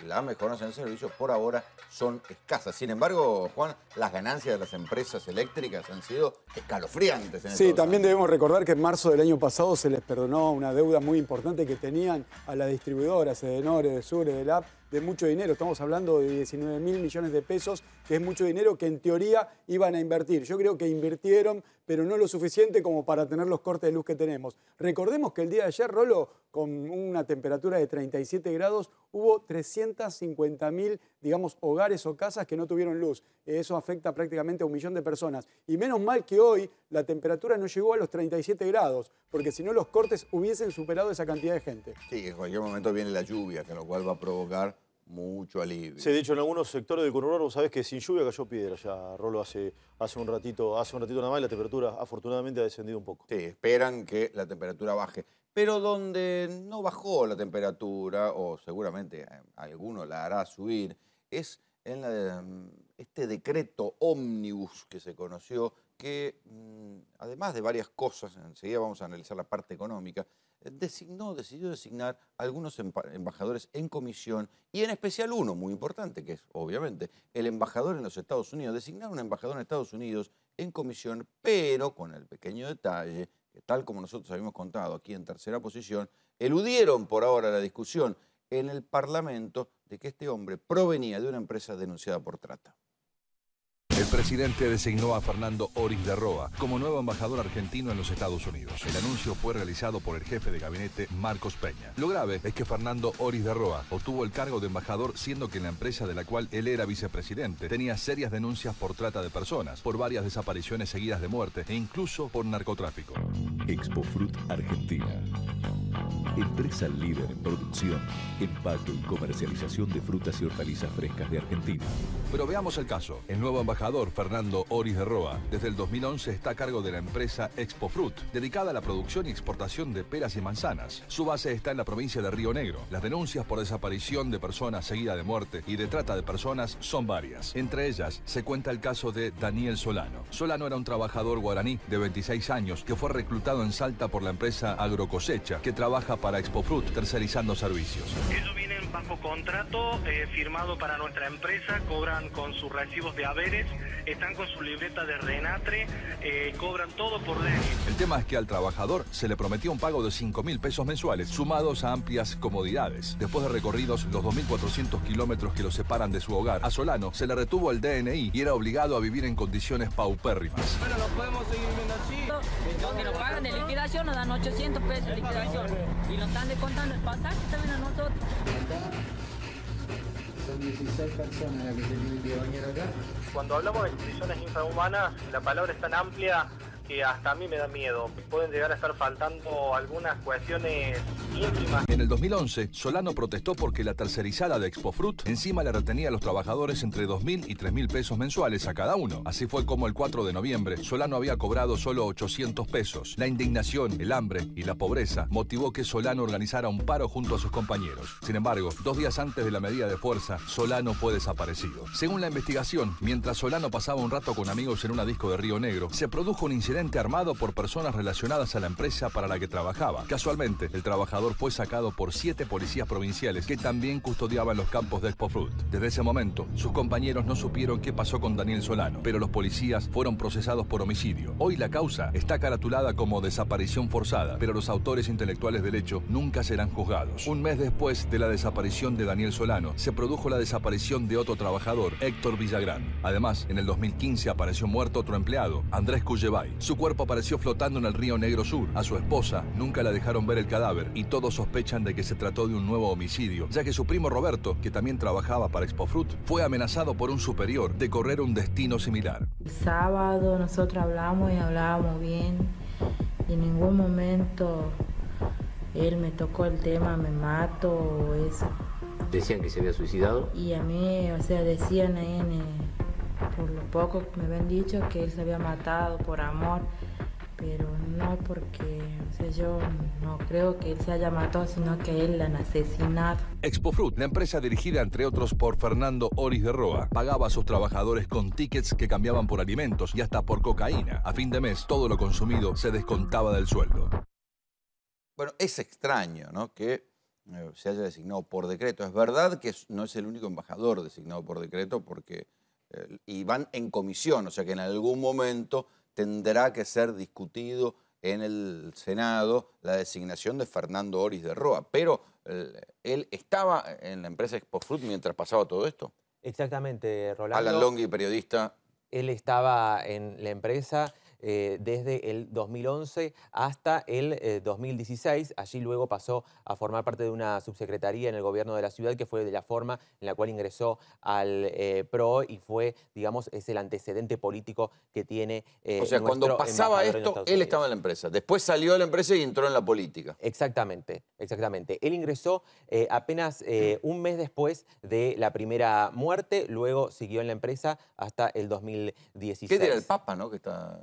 Las mejoras en el servicio por ahora son escasas. Sin embargo, Juan, las ganancias de las empresas eléctricas han sido escalofriantes. Sí, también debemos recordar que en marzo del año pasado se les perdonó una deuda muy importante que tenían a las distribuidoras, Edenor, Edesur, Edelap, de mucho dinero. Estamos hablando de 19.000 millones de pesos, que es mucho dinero que en teoría iban a invertir. Yo creo que invirtieron, pero no lo suficiente como para tener los cortes de luz que tenemos. Recordemos que el día de ayer, Rolo, con una temperatura de 37 grados, hubo 350.000, digamos, hogares o casas que no tuvieron luz. Eso afecta prácticamente a 1 millón de personas. Y menos mal que hoy la temperatura no llegó a los 37 grados, porque si no los cortes hubiesen superado esa cantidad de gente. Sí, que en cualquier momento viene la lluvia, que lo cual va a provocar mucho alivio. Sí, de hecho en algunos sectores del conurbano, vos sabés que sin lluvia cayó piedra ya, Rolo, hace un ratito nada más y la temperatura afortunadamente ha descendido un poco. Sí, esperan que la temperatura baje. Pero donde no bajó la temperatura, o seguramente alguno la hará subir, es en este decreto ómnibus que se conoció, que además de varias cosas, enseguida vamos a analizar la parte económica, decidió designar algunos embajadores en comisión, y en especial uno muy importante, que es obviamente el embajador en los Estados Unidos. Designar un embajador en Estados Unidos en comisión, pero con el pequeño detalle que, tal como nosotros habíamos contado aquí en Tercera Posición, eludieron por ahora la discusión en el Parlamento de que este hombre provenía de una empresa denunciada por trata. El presidente designó a Fernando Oris de Roa como nuevo embajador argentino en los Estados Unidos. El anuncio fue realizado por el jefe de gabinete, Marcos Peña. Lo grave es que Fernando Oris de Roa obtuvo el cargo de embajador siendo que la empresa de la cual él era vicepresidente tenía serias denuncias por trata de personas, por varias desapariciones seguidas de muerte e incluso por narcotráfico. Expofruit Argentina. Empresa líder en producción, empaque y comercialización de frutas y hortalizas frescas de Argentina. Pero veamos el caso. El nuevo embajador, Fernando Oris de Roa, desde el 2011 está a cargo de la empresa Expofruit, dedicada a la producción y exportación de peras y manzanas. Su base está en la provincia de Río Negro. Las denuncias por desaparición de personas seguida de muerte y de trata de personas son varias. Entre ellas se cuenta el caso de Daniel Solano. Solano era un trabajador guaraní de 26 años que fue reclutado en Salta por la empresa Agrocosecha, que trabaja para Expofruit tercerizando servicios. Ellos vienen bajo contrato firmado para nuestra empresa, cobran con sus recibos de haberes, están con su libreta de Renatre, cobran todo por ley. El tema es que al trabajador se le prometió un pago de 5.000 pesos mensuales, sumados a amplias comodidades. Después de recorridos los 2.400 kilómetros que lo separan de su hogar, a Solano se le retuvo el DNI y era obligado a vivir en condiciones paupérrimas. Bueno, no podemos seguir viviendo así. Lo que nos pagan de liquidación nos dan 800 pesos de liquidación. Y nos están descontando el pasaje también a nosotros. Son 16 personas las que se tienen que bañar acá. Cuando hablamos de condiciones infrahumanas, la palabra es tan amplia que hasta a mí me da miedo. Pueden llegar a estar faltando algunas cuestiones ínfimas. En el 2011, Solano protestó porque la tercerizada de Expofruit encima le retenía a los trabajadores entre 2.000 y 3.000 pesos mensuales a cada uno. Así fue como el 4 de noviembre, Solano había cobrado solo 800 pesos. La indignación, el hambre y la pobreza motivó que Solano organizara un paro junto a sus compañeros. Sin embargo, 2 días antes de la medida de fuerza, Solano fue desaparecido. Según la investigación, mientras Solano pasaba un rato con amigos en una disco de Río Negro, se produjo un incidente armado por personas relacionadas a la empresa para la que trabajaba. Casualmente, el trabajador fue sacado por 7 policías provinciales que también custodiaban los campos de Expofruit. Desde ese momento, sus compañeros no supieron qué pasó con Daniel Solano, pero los policías fueron procesados por homicidio. Hoy la causa está caratulada como desaparición forzada, pero los autores intelectuales del hecho nunca serán juzgados. Un mes después de la desaparición de Daniel Solano, se produjo la desaparición de otro trabajador, Héctor Villagrán. Además, en el 2015 apareció muerto otro empleado, Andrés Cuyebay. Su cuerpo apareció flotando en el Río Negro Sur. A su esposa nunca la dejaron ver el cadáver y todos sospechan de que se trató de un nuevo homicidio, ya que su primo Roberto, que también trabajaba para Expofruit, fue amenazado por un superior de correr un destino similar. El sábado nosotros hablamos y hablábamos bien y en ningún momento él me tocó el tema, me mato o eso. ¿Decían que se había suicidado? Y a mí, o sea, decían ahí por lo poco que me habían dicho que él se había matado por amor, pero no porque, o sea, yo no creo que él se haya matado, sino que él la han asesinado. Expofruit, la empresa dirigida entre otros por Fernando Oris de Roa, pagaba a sus trabajadores con tickets que cambiaban por alimentos y hasta por cocaína. A fin de mes, todo lo consumido se descontaba del sueldo. Bueno, es extraño, ¿no?, que se haya designado por decreto. Es verdad que no es el único embajador designado por decreto porque y van en comisión, o sea que en algún momento tendrá que ser discutido en el Senado la designación de Fernando Oris de Roa. Pero él estaba en la empresa Expofruit mientras pasaba todo esto. Exactamente, Rolando. Alan Longhi, periodista. Él estaba en la empresa desde el 2011 hasta el 2016. Allí luego pasó a formar parte de una subsecretaría en el gobierno de la ciudad, que fue de la forma en la cual ingresó al PRO y fue, digamos, es el antecedente político que tiene o sea, cuando pasaba esto, él estaba en la empresa. Después salió de la empresa y entró en la política. Exactamente, exactamente. Él ingresó apenas un mes después de la primera muerte, luego siguió en la empresa hasta el 2016. ¿Qué dirá el Papa, no? Que está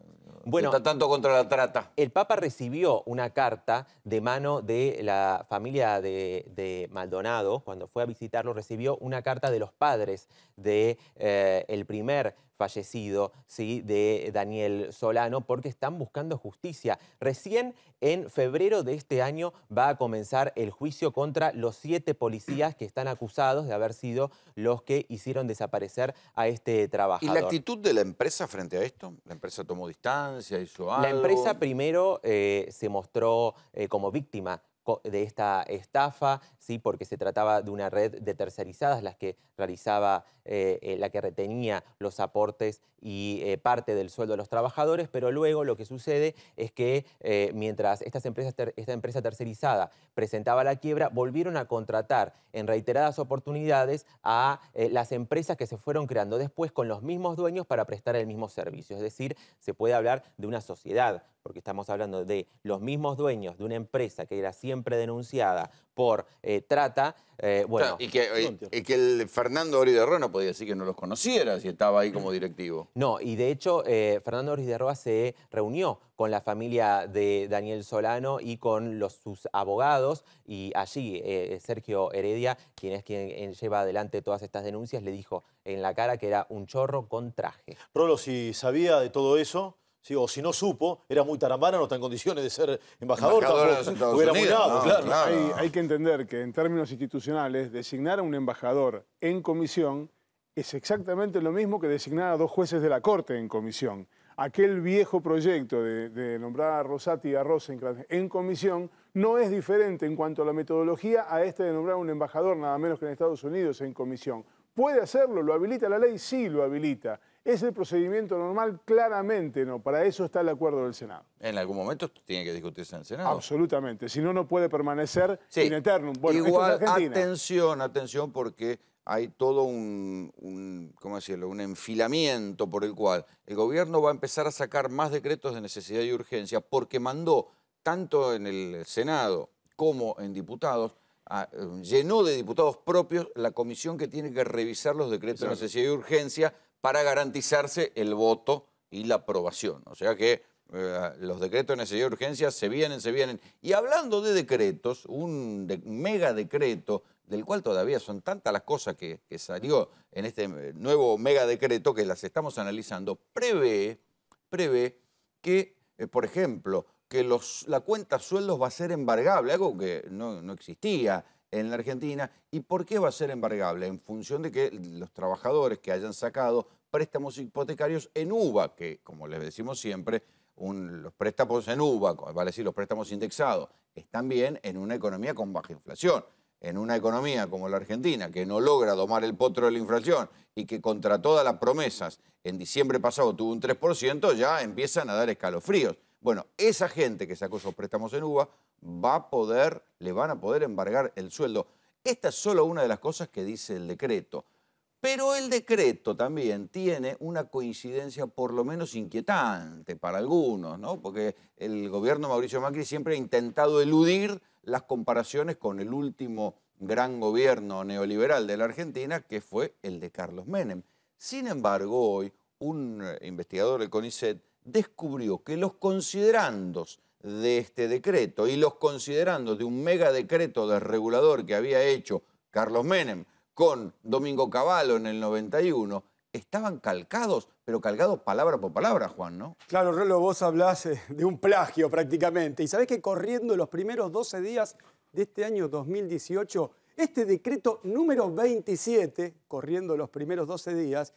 tanto contra la trata. El Papa recibió una carta de mano de la familia de Maldonado. Cuando fue a visitarlo, recibió una carta de los padres de el primer fallecido, ¿sí?, de Daniel Solano, porque están buscando justicia. Recién en febrero de este año va a comenzar el juicio contra los 7 policías que están acusados de haber sido los que hicieron desaparecer a este trabajador. ¿Y la actitud de la empresa frente a esto? ¿La empresa tomó distancia, hizo algo? La empresa primero se mostró como víctima de esta estafa, ¿sí?, porque se trataba de una red de tercerizadas las que realizaba, la que retenía los aportes y parte del sueldo de los trabajadores, pero luego lo que sucede es que mientras esta empresa tercerizada presentaba la quiebra, volvieron a contratar en reiteradas oportunidades a las empresas que se fueron creando después con los mismos dueños para prestar el mismo servicio. Es decir, se puede hablar de una sociedad, porque estamos hablando de los mismos dueños de una empresa que era siempre denunciada por trata. Bueno, y que el Fernando Oris de Roa no podía decir que no los conociera si estaba ahí como directivo. No, y de hecho Fernando Oris de Roa se reunió con la familia de Daniel Solano y con sus abogados, y allí Sergio Heredia, quien lleva adelante todas estas denuncias, le dijo en la cara que era un chorro con traje. Rolo, si sabía de todo eso, sí, o si no supo, era muy tarambana, no está en condiciones de ser embajador tampoco. Era muy nabo, claro. Hay que entender que en términos institucionales, designar a un embajador en comisión es exactamente lo mismo que designar a 2 jueces de la Corte en comisión. Aquel viejo proyecto de nombrar a Rosati y a Rosencrantz en comisión no es diferente en cuanto a la metodología a este de nombrar a un embajador, nada menos que en Estados Unidos, en comisión. ¿Puede hacerlo? ¿Lo habilita la ley? Sí, lo habilita. ¿Es el procedimiento normal? Claramente no. Para eso está el acuerdo del Senado. En algún momento tiene que discutirse en el Senado. Absolutamente. Si no, no puede permanecer in eternum. Bueno, igual, esto es Argentina. atención, porque hay todo ¿cómo decirlo?, un enfilamiento por el cual el gobierno va a empezar a sacar más decretos de necesidad y urgencia, porque mandó, tanto en el Senado como en diputados, llenó de diputados propios la comisión que tiene que revisar los decretos de necesidad y urgencia para garantizarse el voto y la aprobación. O sea que los decretos de necesidad y urgencia se vienen. Y hablando de decretos, un mega decreto, del cual todavía son tantas las cosas que salió en este nuevo mega decreto que las estamos analizando, prevé que, por ejemplo, que la cuenta sueldos va a ser embargable, algo que no existía en la Argentina. ¿Y por qué va a ser embargable? En función de que los trabajadores que hayan sacado préstamos hipotecarios en UVA, que, como les decimos siempre, los préstamos en UVA, vale decir, los préstamos indexados, están bien en una economía con baja inflación. En una economía como la Argentina, que no logra domar el potro de la inflación y que contra todas las promesas en diciembre pasado tuvo un 3%, ya empiezan a dar escalofríos. Bueno, esa gente que sacó esos préstamos en UVA le van a poder embargar el sueldo. Esta es solo una de las cosas que dice el decreto. Pero el decreto también tiene una coincidencia por lo menos inquietante para algunos, ¿no? Porque el gobierno de Mauricio Macri siempre ha intentado eludir las comparaciones con el último gran gobierno neoliberal de la Argentina, que fue el de Carlos Menem. Sin embargo, hoy un investigador del CONICET descubrió que los considerandos de este decreto y los considerandos de un mega decreto desregulador que había hecho Carlos Menem con Domingo Cavallo en el 91, estaban calcados, pero calcados palabra por palabra, Juan, ¿no? Claro, Rolo, vos hablás de un plagio prácticamente. Y sabés que corriendo los primeros 12 días de este año 2018, este decreto número 27, corriendo los primeros 12 días,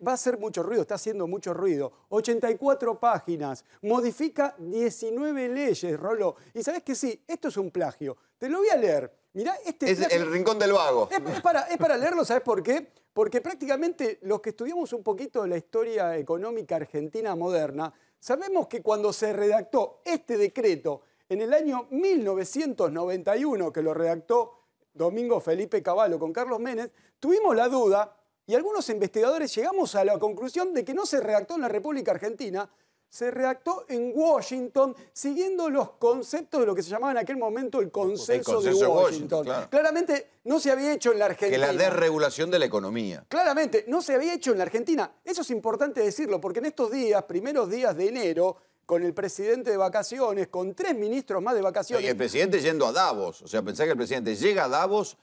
va a hacer mucho ruido, está haciendo mucho ruido. 84 páginas, modifica 19 leyes, Rolo. Y sabés que sí, esto es un plagio. Te lo voy a leer. Mirá, es el rincón del vago. Es para leerlo, ¿sabés por qué? Porque prácticamente los que estudiamos un poquito la historia económica argentina moderna, sabemos que cuando se redactó este decreto en el año 1991, que lo redactó Domingo Felipe Cavallo con Carlos Menem, tuvimos la duda y algunos investigadores llegamos a la conclusión de que no se redactó en la República Argentina, se redactó en Washington siguiendo los conceptos de lo que se llamaba en aquel momento el consenso de Washington. Claro. Claramente no se había hecho en la Argentina. Que la desregulación de la economía. Claramente no se había hecho en la Argentina. Eso es importante decirlo, porque en estos días, primeros días de enero, con el presidente de vacaciones, con 3 ministros más de vacaciones. Y el presidente yendo a Davos. O sea, pensá que el presidente llega a Davos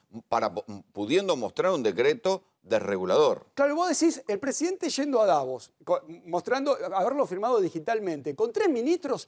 pudiendo mostrar un decreto desregulador. Claro, vos decís, el presidente yendo a Davos, mostrando, haberlo firmado digitalmente, con 3 ministros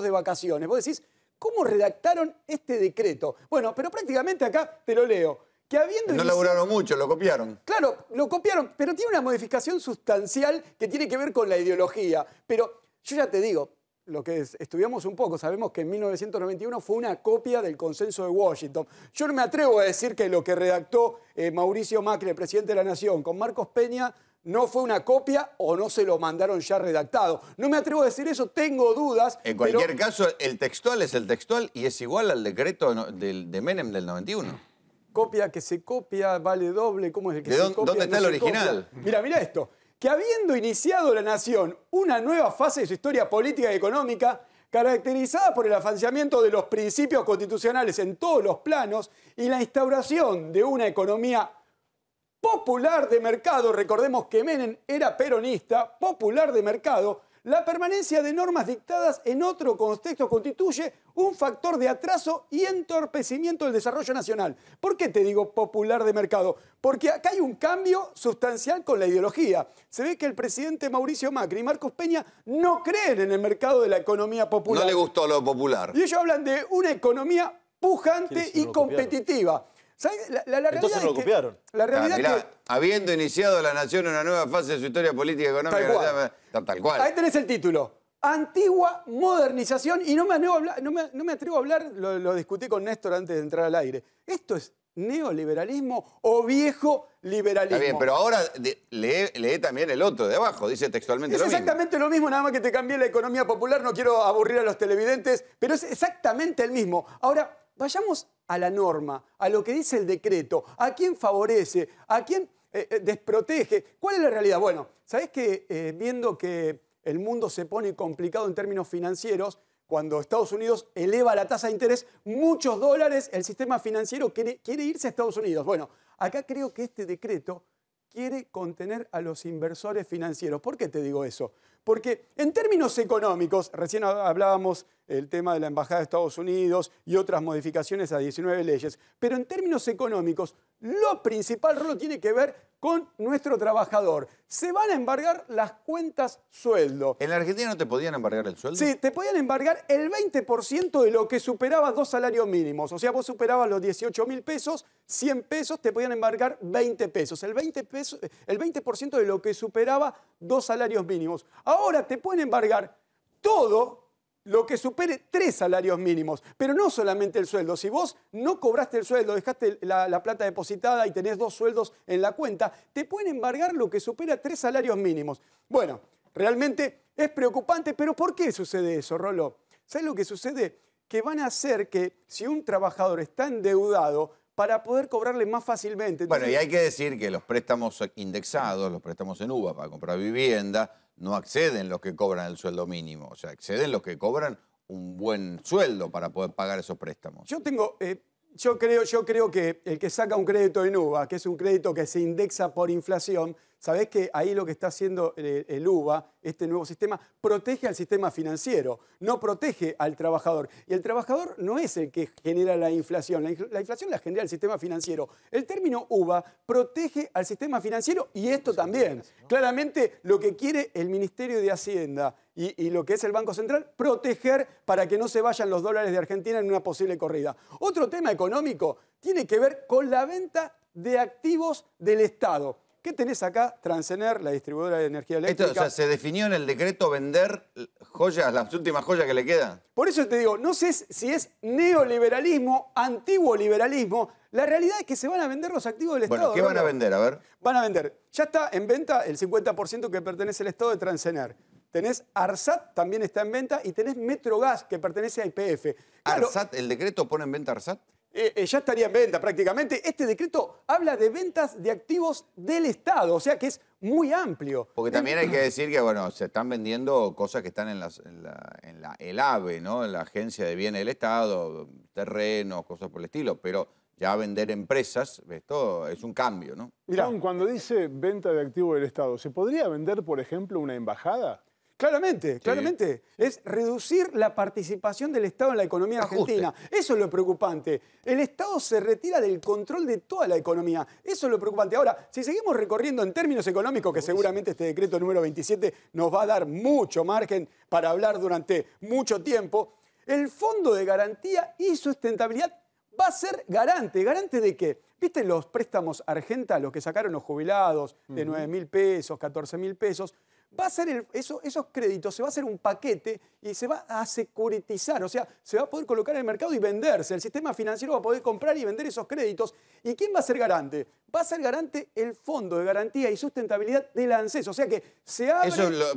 de vacaciones. Vos decís, ¿cómo redactaron este decreto? Bueno, pero prácticamente acá te lo leo. Que habiendo no laburaron mucho, lo copiaron. Claro, lo copiaron, pero tiene una modificación sustancial que tiene que ver con la ideología. Pero yo ya te digo, lo que estudiamos un poco, sabemos que en 1991 fue una copia del consenso de Washington. Yo no me atrevo a decir que lo que redactó Mauricio Macri, el presidente de la Nación, con Marcos Peña, no fue una copia o no se lo mandaron ya redactado. No me atrevo a decir eso, tengo dudas. En cualquier caso, el textual es el textual y es igual al decreto de Menem del 91. Copia que se copia, vale doble, ¿cómo es el que se copia? ¿Dónde está el original? Mira esto. Que habiendo iniciado la nación una nueva fase de su historia política y económica, caracterizada por el afianzamiento de los principios constitucionales en todos los planos y la instauración de una economía popular de mercado, recordemos que Menem era peronista, popular de mercado, la permanencia de normas dictadas en otro contexto constituye un factor de atraso y entorpecimiento del desarrollo nacional. ¿Por qué te digo popular de mercado? Porque acá hay un cambio sustancial con la ideología. Se ve que el presidente Mauricio Macri y Marcos Peña no creen en el mercado de la economía popular. No le gustó lo popular. Y ellos hablan de una economía pujante y competitiva. ¿Sabes? La realidad entonces no lo copiaron. La realidad mirá, que... habiendo iniciado la nación una nueva fase de su historia política y económica... Tal cual. Ahí tenés el título. Antigua modernización. Y no me atrevo a hablar, lo discutí con Néstor antes de entrar al aire. ¿Esto es neoliberalismo o viejo liberalismo? Está bien, pero ahora lee también el otro de abajo, dice textualmente es lo mismo. Es exactamente lo mismo, nada más que te cambié la economía popular. No quiero aburrir a los televidentes, pero es exactamente el mismo. Ahora, vayamos a la norma, a lo que dice el decreto, a quién favorece, a quién desprotege. ¿Cuál es la realidad? Bueno, ¿sabés que viendo que el mundo se pone complicado en términos financieros, cuando Estados Unidos eleva la tasa de interés, muchos dólares, el sistema financiero quiere irse a Estados Unidos? Bueno, acá creo que este decreto quiere contener a los inversores financieros. ¿Por qué te digo eso? Porque en términos económicos, recién hablábamos el tema de la Embajada de Estados Unidos y otras modificaciones a 19 leyes, pero en términos económicos, lo principal Rolo tiene que ver con nuestro trabajador. Se van a embargar las cuentas sueldo. ¿En la Argentina no te podían embargar el sueldo? Sí, te podían embargar el 20% de lo que superaba 2 salarios mínimos. O sea, vos superabas los 18.000 pesos, 100 pesos, te podían embargar 20 pesos. El 20% de lo que superaba 2 salarios mínimos. Ahora te pueden embargar todo lo que supere 3 salarios mínimos, pero no solamente el sueldo. Si vos no cobraste el sueldo, dejaste la plata depositada y tenés 2 sueldos en la cuenta, te pueden embargar lo que supera 3 salarios mínimos. Bueno, realmente es preocupante, pero ¿por qué sucede eso, Rolo? ¿Sabes lo que sucede? Que van a hacer que si un trabajador está endeudado, para poder cobrarle más fácilmente. Entonces, bueno, y hay que decir que los préstamos indexados, los préstamos en UVA para comprar vivienda, no acceden los que cobran el sueldo mínimo. O sea, acceden los que cobran un buen sueldo para poder pagar esos préstamos. Yo creo que el que saca un crédito en UVA, que es un crédito que se indexa por inflación, sabés que ahí lo que está haciendo el UVA, este nuevo sistema, protege al sistema financiero, no protege al trabajador. Y el trabajador no es el que genera la inflación. La inflación la genera el sistema financiero. El término UVA protege al sistema financiero y esto también. Claramente lo que quiere el Ministerio de Hacienda y lo que es el Banco Central, proteger para que no se vayan los dólares de Argentina en una posible corrida. Otro tema económico tiene que ver con la venta de activos del Estado. ¿Qué tenés acá? Transener, la distribuidora de energía eléctrica. Esto, o sea, ¿se definió en el decreto vender joyas, las últimas joyas que le quedan? Por eso te digo, no sé si es neoliberalismo, antiguo liberalismo. La realidad es que se van a vender los activos del Estado. Bueno, ¿qué van a vender? A ver. Van a vender. Ya está en venta el 50% que pertenece al Estado de Transener. Tenés ARSAT, también está en venta, y tenés Metrogas, que pertenece a YPF. Claro, ¿ARSAT? ¿El decreto pone en venta ARSAT? Ya estaría en venta prácticamente. Este decreto habla de ventas de activos del Estado, o sea que es muy amplio. Porque también hay que decir que, bueno, se están vendiendo cosas que están en el AVE, ¿no? En la Agencia de Bienes del Estado, terrenos, cosas por el estilo, pero ya vender empresas, esto es un cambio, ¿no? Mirá, cuando dice venta de activos del Estado, ¿se podría vender, por ejemplo, una embajada? Claramente. Es reducir la participación del Estado en la economía argentina. Eso es lo preocupante. El Estado se retira del control de toda la economía. Eso es lo preocupante. Ahora, si seguimos recorriendo en términos económicos, que seguramente este decreto número 27 nos va a dar mucho margen para hablar durante mucho tiempo, el Fondo de Garantía y Sustentabilidad va a ser garante. ¿Garante de qué? ¿Viste los préstamos Argenta, los que sacaron los jubilados, de 9.000 pesos, 14.000 pesos? Va a ser esos créditos, se va a hacer un paquete y se va a securitizar, o sea, se va a poder colocar en el mercado y venderse. El sistema financiero va a poder comprar y vender esos créditos. ¿Y quién va a ser garante? Va a ser garante el Fondo de Garantía y Sustentabilidad del ANSES. O sea que se abre...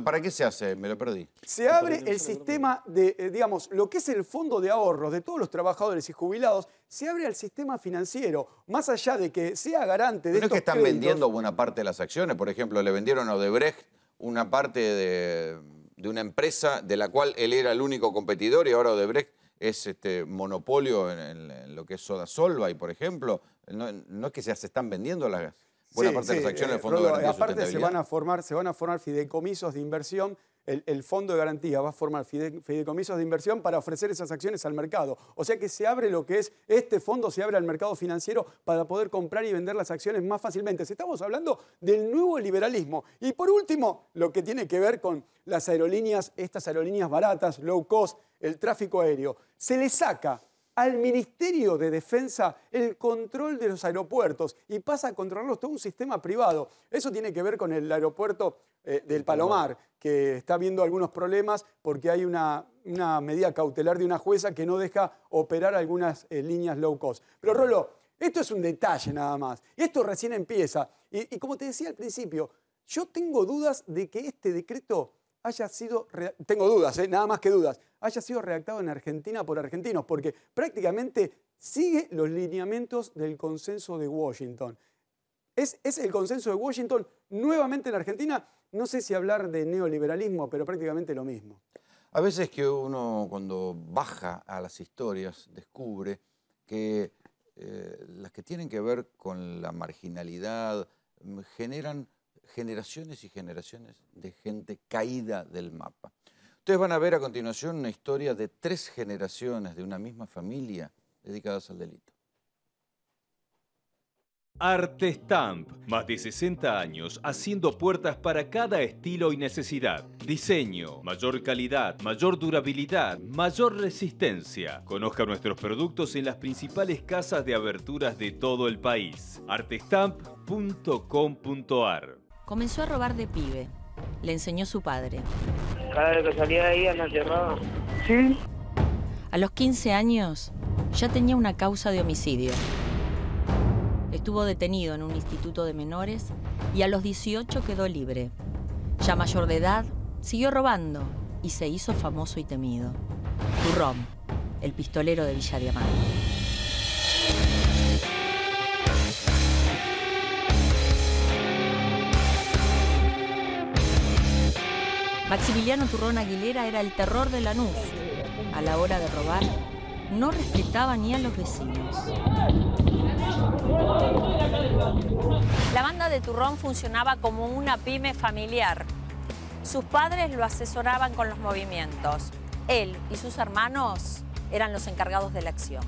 ¿Para qué se hace? Me lo perdí. Se abre el sistema de, digamos, lo que es el fondo de ahorros de todos los trabajadores y jubilados, se abre al sistema financiero, más allá de que sea garante de estos ¿No es que están créditos? vendiendo buena parte de las acciones? Por ejemplo, le vendieron a Odebrecht una parte de una empresa de la cual él era el único competidor y ahora Odebrecht es monopolio en lo que es Soda Solvay, por ejemplo. No es que se están vendiendo buena parte de las acciones del Fondo de Garantía y Aparte Sustentabilidad. se van a formar fideicomisos de inversión. El Fondo de Garantía va a formar fideicomisos de inversión para ofrecer esas acciones al mercado. O sea que se abre lo que es, este fondo se abre al mercado financiero para poder comprar y vender las acciones más fácilmente. Estamos hablando del nuevo liberalismo. Y por último, lo que tiene que ver con las aerolíneas, estas aerolíneas baratas, low cost, el tráfico aéreo. Se le saca al Ministerio de Defensa el control de los aeropuertos y pasa a controlarlos todo un sistema privado. Eso tiene que ver con el aeropuerto del Palomar, que está viendo algunos problemas porque hay una medida cautelar de una jueza que no deja operar algunas líneas low cost. Pero Rolo, esto es un detalle nada más. Esto recién empieza. Y como te decía al principio, yo tengo dudas de que este decreto haya sido, tengo dudas, nada más que dudas, haya sido redactado en Argentina por argentinos, porque prácticamente sigue los lineamientos del consenso de Washington. Es el consenso de Washington nuevamente en Argentina. No sé si hablar de neoliberalismo, pero prácticamente lo mismo. A veces que uno cuando baja a las historias descubre que las que tienen que ver con la marginalidad generan generaciones y generaciones de gente caída del mapa. Ustedes van a ver a continuación una historia de 3 generaciones de una misma familia dedicadas al delito. Artestamp, más de 60 años haciendo puertas para cada estilo y necesidad. Diseño, mayor calidad, mayor durabilidad, mayor resistencia. Conozca nuestros productos en las principales casas de aberturas de todo el país. Artestamp.com.ar. Comenzó a robar de pibe. Le enseñó su padre. Cada vez que salía de ahí anda encerrado. ¿Sí? A los 15 años ya tenía una causa de homicidio. Estuvo detenido en un instituto de menores y a los 18 quedó libre. Ya mayor de edad, siguió robando y se hizo famoso y temido. Turrón, el pistolero de Villa Diamante. Maximiliano Turrón Aguilera era el terror de Lanús. A la hora de robar, no respetaba ni a los vecinos. La banda de Turrón funcionaba como una pyme familiar. Sus padres lo asesoraban con los movimientos. Él y sus hermanos eran los encargados de la acción.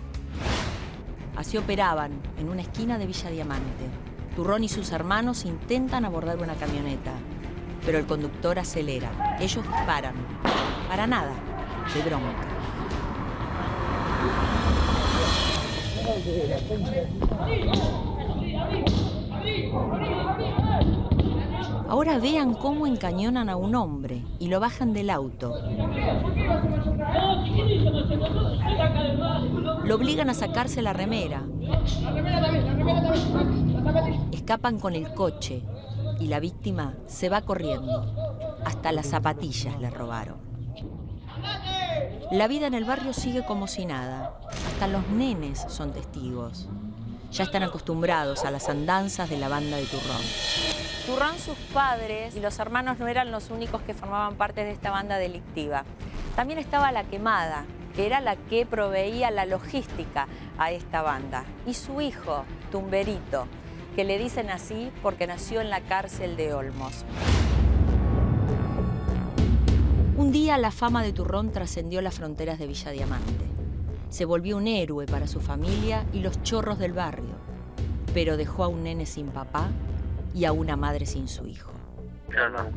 Así operaban en una esquina de Villa Diamante. Turrón y sus hermanos intentan abordar una camioneta, pero el conductor acelera. Ellos disparan. Para nada, de bronca. Ahora vean cómo encañonan a un hombre y lo bajan del auto. Lo obligan a sacarse la remera. Escapan con el coche y la víctima se va corriendo. Hasta las zapatillas le robaron. La vida en el barrio sigue como si nada. Hasta los nenes son testigos. Ya están acostumbrados a las andanzas de la banda de Turrón. Turrón, sus padres y los hermanos no eran los únicos que formaban parte de esta banda delictiva. También estaba la Quemada, que era la que proveía la logística a esta banda. Y su hijo, Tumberito, que le dicen así porque nació en la cárcel de Olmos. Un día la fama de Turrón trascendió las fronteras de Villa Diamante. Se volvió un héroe para su familia y los chorros del barrio, pero dejó a un nene sin papá y a una madre sin su hijo. Andan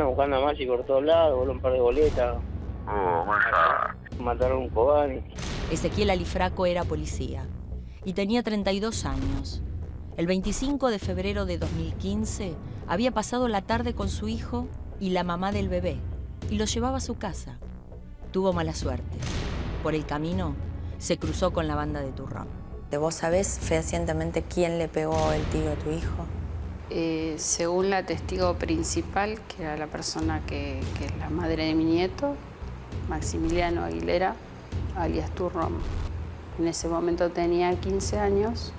buscando a Maggi por todos lados, voló un par de boletas. Mataron un Cobani. Ezequiel Alifraco era policía y tenía 32 años. El 25 de febrero de 2015 había pasado la tarde con su hijo y la mamá del bebé y lo llevaba a su casa. Tuvo mala suerte. Por el camino se cruzó con la banda de Turrón. ¿Vos sabés fehacientemente quién le pegó el tiro a tu hijo? Según la testigo principal, que era la persona que es la madre de mi nieto, Maximiliano Aguilera, alias Turrón. En ese momento tenía 15 años,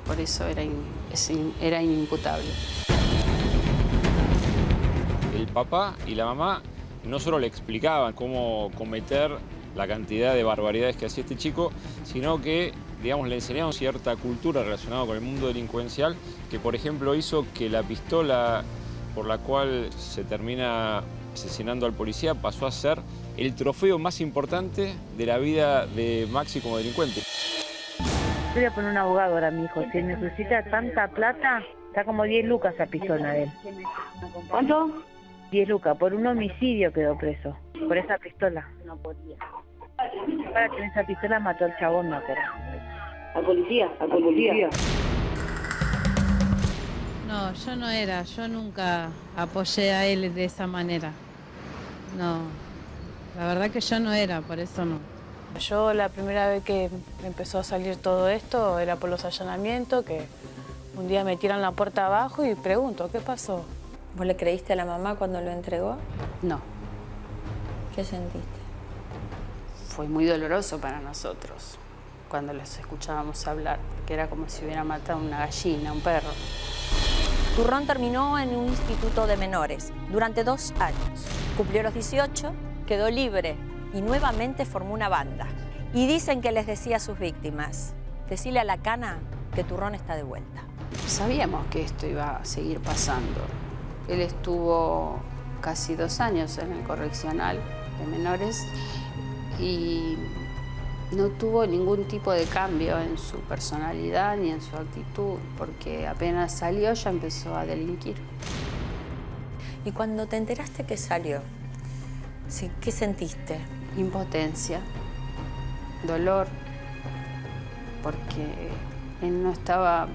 por eso era inimputable. El papá y la mamá no solo le explicaban cómo cometer la cantidad de barbaridades que hacía este chico, sino que, digamos, le enseñaron cierta cultura relacionada con el mundo delincuencial, que por ejemplo hizo que la pistola por la cual se termina asesinando al policía pasó a ser el trofeo más importante de la vida de Maxi como delincuente. Voy a poner un abogado ahora, mi hijo. Si necesita tanta plata, está como 10 lucas la pistola de él. ¿Cuánto? 10 lucas. Por un homicidio quedó preso. Por esa pistola. No podía. Para que en esa pistola mató al chabón, no, pero... ¿Al policía? ¿Al policía? No, yo no era. Yo nunca apoyé a él de esa manera. No. La verdad que yo no era, por eso no. Yo la primera vez que empezó a salir todo esto era por los allanamientos, que un día me tiran la puerta abajo y pregunto, ¿qué pasó? ¿Vos le creíste a la mamá cuando lo entregó? No. ¿Qué sentiste? Fue muy doloroso para nosotros cuando los escuchábamos hablar, porque era como si hubiera matado una gallina, un perro. Turrón terminó en un instituto de menores durante 2 años. Cumplió los 18, quedó libre y nuevamente formó una banda. Y dicen que les decía a sus víctimas, decile a la cana que Turrón está de vuelta. Sabíamos que esto iba a seguir pasando. Él estuvo casi 2 años en el correccional de menores y no tuvo ningún tipo de cambio en su personalidad ni en su actitud, porque apenas salió ya empezó a delinquir. ¿Y cuando te enteraste que salió, qué sentiste? Impotencia, dolor, porque él no estaba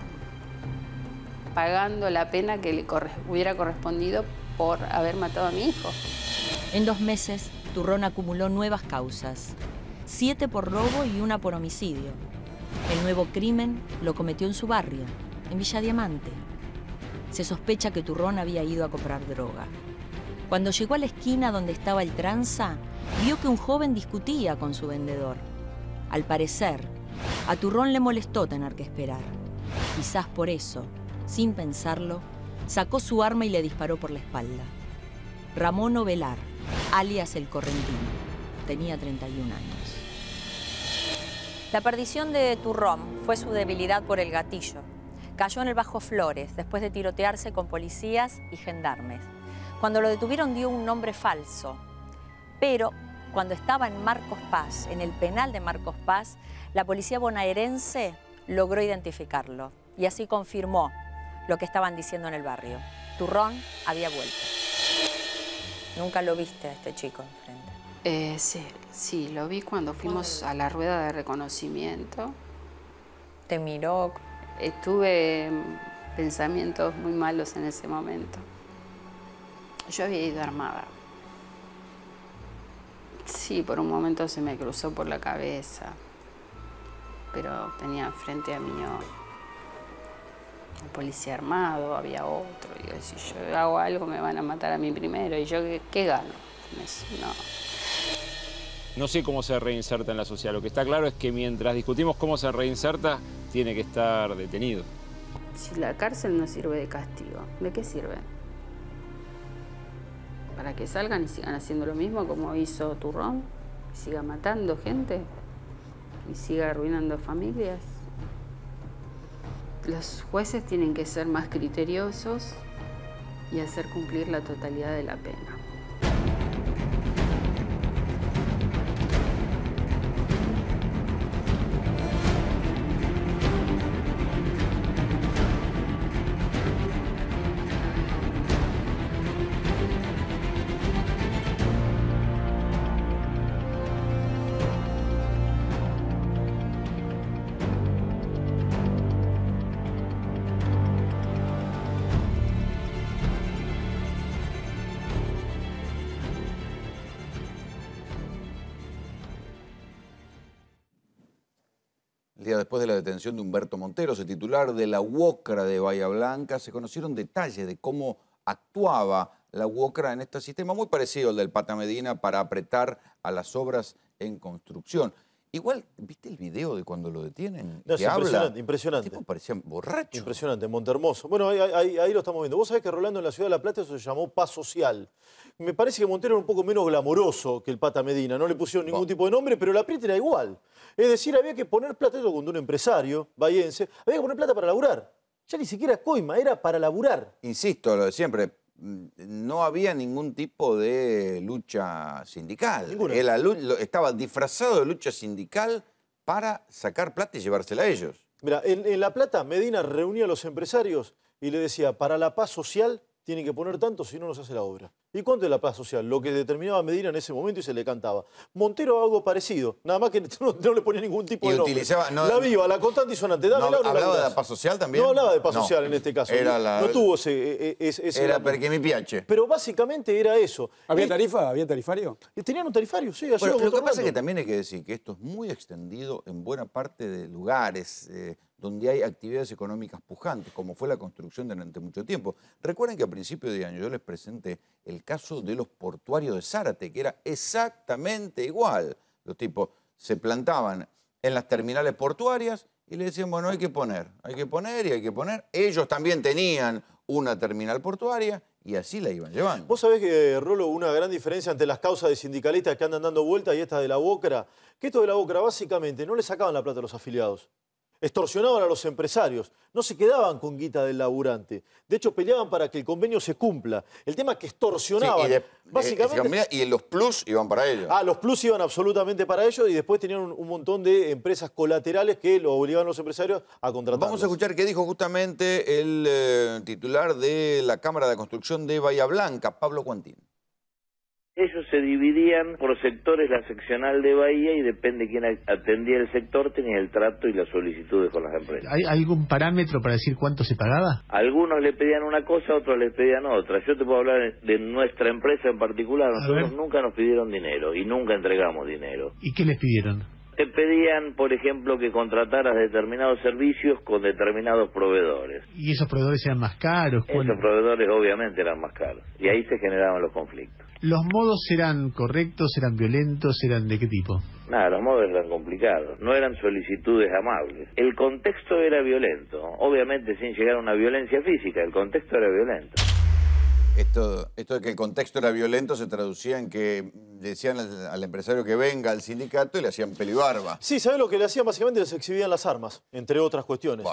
pagando la pena que le hubiera correspondido por haber matado a mi hijo. En 2 meses, Turrón acumuló nuevas causas. 7 por robo y 1 por homicidio. El nuevo crimen lo cometió en su barrio, en Villa Diamante. Se sospecha que Turrón había ido a comprar droga. Cuando llegó a la esquina donde estaba el tranza, vio que un joven discutía con su vendedor. Al parecer, a Turrón le molestó tener que esperar. Quizás por eso, sin pensarlo, sacó su arma y le disparó por la espalda. Ramón Ovelar, alias El Correntino, tenía 31 años. La perdición de Turrón fue su debilidad por el gatillo. Cayó en el Bajo Flores después de tirotearse con policías y gendarmes. Cuando lo detuvieron dio un nombre falso, pero cuando estaba en Marcos Paz, en el penal de Marcos Paz, la policía bonaerense logró identificarlo y así confirmó lo que estaban diciendo en el barrio. Turrón había vuelto. ¿Nunca lo viste a este chico enfrente? Sí, lo vi cuando fuimos a la rueda de reconocimiento. ¿Te miró? Tuve pensamientos muy malos en ese momento. Yo había ido armada. Sí, por un momento se me cruzó por la cabeza, pero tenía frente a mí un policía armado, había otro. Y yo, si yo hago algo me van a matar a mí primero. ¿Y yo qué gano con eso? No. No sé cómo se reinserta en la sociedad. Lo que está claro es que mientras discutimos cómo se reinserta, tiene que estar detenido. Si la cárcel no sirve de castigo, ¿de qué sirve? Para que salgan y sigan haciendo lo mismo como hizo Turrón, y siga matando gente y siga arruinando familias. Los jueces tienen que ser más criteriosos y hacer cumplir la totalidad de la pena. El día después de la detención de Humberto Monteros, el titular de la UOCRA de Bahía Blanca, se conocieron detalles de cómo actuaba la UOCRA en este sistema, muy parecido al del Pata Medina, para apretar a las obras en construcción. Igual, ¿viste el video de cuando lo detienen? No, es impresionante, impresionante. Tipo parecían borrachos. Impresionante, en Montehermoso. Bueno, ahí lo estamos viendo. Vos sabés que Rolando, en la ciudad de La Plata eso se llamó paz social. Me parece que Montero era un poco menos glamoroso que el Pata Medina. No le pusieron ningún tipo de nombre, pero la aprieta era igual. Es decir, había que poner plata, eso cuando un empresario bahiense, había que poner plata para laburar. Ya ni siquiera coima, era para laburar. Insisto, lo de siempre, no había ningún tipo de lucha sindical. Estaba disfrazado de lucha sindical para sacar plata y llevársela a ellos. Mira, en La Plata, Medina reunía a los empresarios y le decía, para la paz social tienen que poner tanto, si no nos hace la obra. ¿Y cuánto es la paz social? Lo que determinaba Medina en ese momento y se le cantaba. Montero algo parecido, nada más que no le ponía ningún tipo de nombre. Utilizaba, la viva, la constante y sonante. ¿Hablaba de la paz social también? No hablaba de paz social en este caso. No tuvo ese era perché mi piace. Pero básicamente era eso. ¿Había tarifa? ¿Había tarifario? Tenían un tarifario, sí. Bueno, lo que pasa es que también hay que decir que esto es muy extendido en buena parte de lugares donde hay actividades económicas pujantes, como fue la construcción durante mucho tiempo. Recuerden que a principio de año yo les presenté el caso de los portuarios de Zárate, que era exactamente igual. Los tipos se plantaban en las terminales portuarias y le decían, bueno, hay que poner y hay que poner. Ellos también tenían una terminal portuaria y así la iban llevando. Vos sabés que, Rolo, una gran diferencia entre las causas de sindicalistas que andan dando vueltas y esta de la UOCRA, que esto de la UOCRA básicamente no le sacaban la plata a los afiliados. Extorsionaban a los empresarios, no se quedaban con guita del laburante. De hecho, peleaban para que el convenio se cumpla. El tema es que extorsionaban. Sí, básicamente, y los plus iban para ellos. Los plus iban absolutamente para ellos y después tenían un montón de empresas colaterales que lo obligaban a los empresarios a contratar. Vamos a escuchar qué dijo justamente el titular de la Cámara de Construcción de Bahía Blanca, Pablo Cuantín. Ellos se dividían por sectores, la seccional de Bahía, y depende quién atendía el sector, tenía el trato y las solicitudes con las empresas. ¿Hay algún parámetro para decir cuánto se pagaba? Algunos le pedían una cosa, otros le pedían otra. Yo te puedo hablar de nuestra empresa en particular. Nosotros nunca nos pidieron dinero y nunca entregamos dinero. ¿Y qué les pidieron? Te pedían, por ejemplo, que contrataras determinados servicios con determinados proveedores. ¿Y esos proveedores eran más caros? Esos proveedores obviamente eran más caros. Y ahí se generaban los conflictos. ¿Los modos eran correctos, eran violentos, eran de qué tipo? Nada, los modos eran complicados. No eran solicitudes amables. El contexto era violento. Obviamente sin llegar a una violencia física, el contexto era violento. Esto de que el contexto era violento se traducía en que decían al empresario que venga al sindicato y le hacían pelo y barba. Sí, ¿sabés lo que le hacían? Básicamente les exhibían las armas, entre otras cuestiones.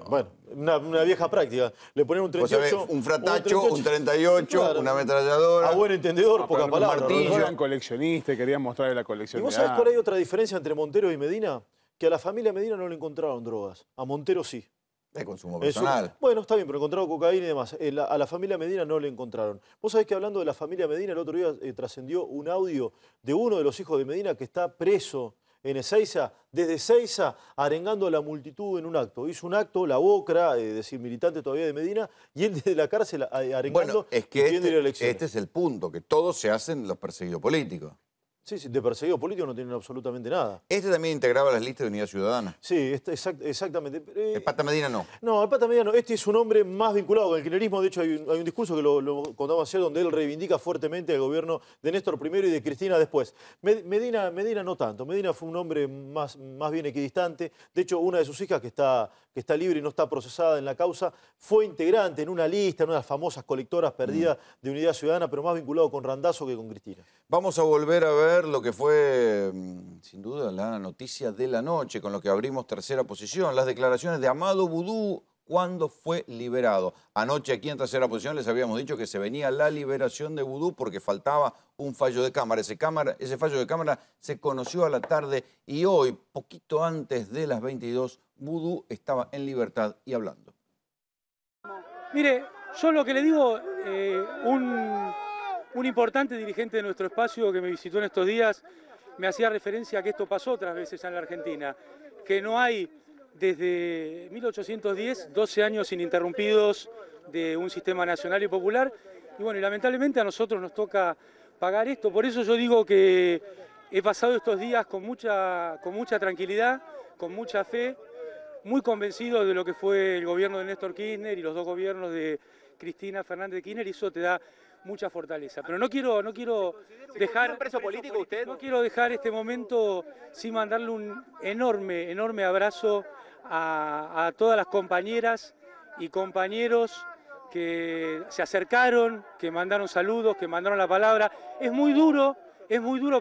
Bueno, una vieja práctica. Le ponían un 38, un fratacho, un 38, claro, una ametralladora. A buen entendedor, pocas palabras. No eran coleccionistas, querían mostrarle la colección. ¿Y vos sabés cuál hay otra diferencia entre Montero y Medina? Que a la familia Medina no le encontraron drogas, a Montero sí. De consumo personal. Bueno, está bien, pero encontraron cocaína y demás. A la familia Medina no le encontraron. Vos sabés que hablando de la familia Medina, el otro día trascendió un audio de uno de los hijos de Medina que está preso en Ezeiza, desde Ezeiza, arengando a la multitud en un acto. Hizo un acto, la UOCRA, es decir, militante todavía de Medina, y él desde la cárcel arengando. Bueno, es que este es el punto, que todos se hacen los perseguidos políticos. Sí, de perseguido político no tienen absolutamente nada. Este también integraba las listas de Unidad Ciudadana. Sí, exactamente. El Pata Medina no. No, el Pata Medina no. Este es un hombre más vinculado con el kirchnerismo. De hecho, hay un discurso que lo contamos ayer donde él reivindica fuertemente el gobierno de Néstor primero y de Cristina después. Medina no tanto. Medina fue un hombre más bien equidistante. De hecho, una de sus hijas que está libre y no está procesada en la causa fue integrante en una lista, en unas famosas colectoras perdidas de Unidad Ciudadana, pero más vinculado con Randazzo que con Cristina. Vamos a volver a ver lo que fue, sin duda, la noticia de la noche, con lo que abrimos tercera posición, las declaraciones de Amado Boudou cuando fue liberado. Anoche aquí en tercera posición les habíamos dicho que se venía la liberación de Boudou porque faltaba un fallo de cámara. Ese fallo de cámara se conoció a la tarde y hoy, poquito antes de las 22, Boudou estaba en libertad y hablando. Mire, yo lo que le digo, un importante dirigente de nuestro espacio que me visitó en estos días me hacía referencia a que esto pasó otras veces en la Argentina, que no hay desde 1810 12 años ininterrumpidos de un sistema nacional y popular, y bueno, y lamentablemente a nosotros nos toca pagar esto. Por eso yo digo que he pasado estos días con mucha tranquilidad, con mucha fe, muy convencidos de lo que fue el gobierno de Néstor Kirchner y los dos gobiernos de Cristina Fernández de Kirchner, y eso te da mucha fortaleza. Pero no quiero dejar preso político usted. No quiero dejar este momento sin mandarle un enorme abrazo a todas las compañeras y compañeros que se acercaron, que mandaron saludos, que mandaron la palabra. Es muy duro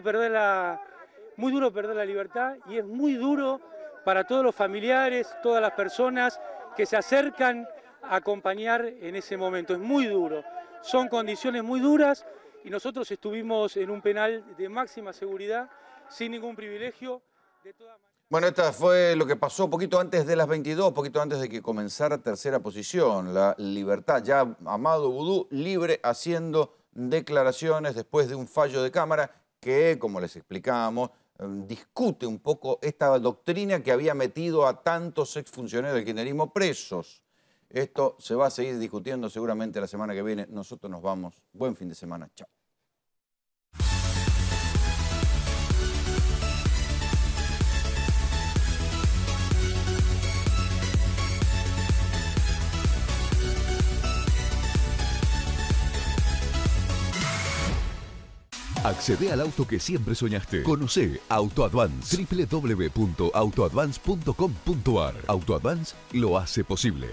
perder la libertad, y es muy duro para todos los familiares, todas las personas que se acercan a acompañar en ese momento. Es muy duro. Son condiciones muy duras, y nosotros estuvimos en un penal de máxima seguridad, sin ningún privilegio. Bueno, esta fue lo que pasó poquito antes de las 22, poquito antes de que comenzara tercera posición. La Libertad, ya Amadou Oudou libre, haciendo declaraciones después de un fallo de Cámara que, como les explicábamos, discute un poco esta doctrina que había metido a tantos exfuncionarios del kirchnerismo presos. Esto se va a seguir discutiendo seguramente la semana que viene. Nosotros nos vamos. Buen fin de semana. Chao. Accede al auto que siempre soñaste. Conoce AutoAdvance. www.autoadvance.com.ar. AutoAdvance lo hace posible.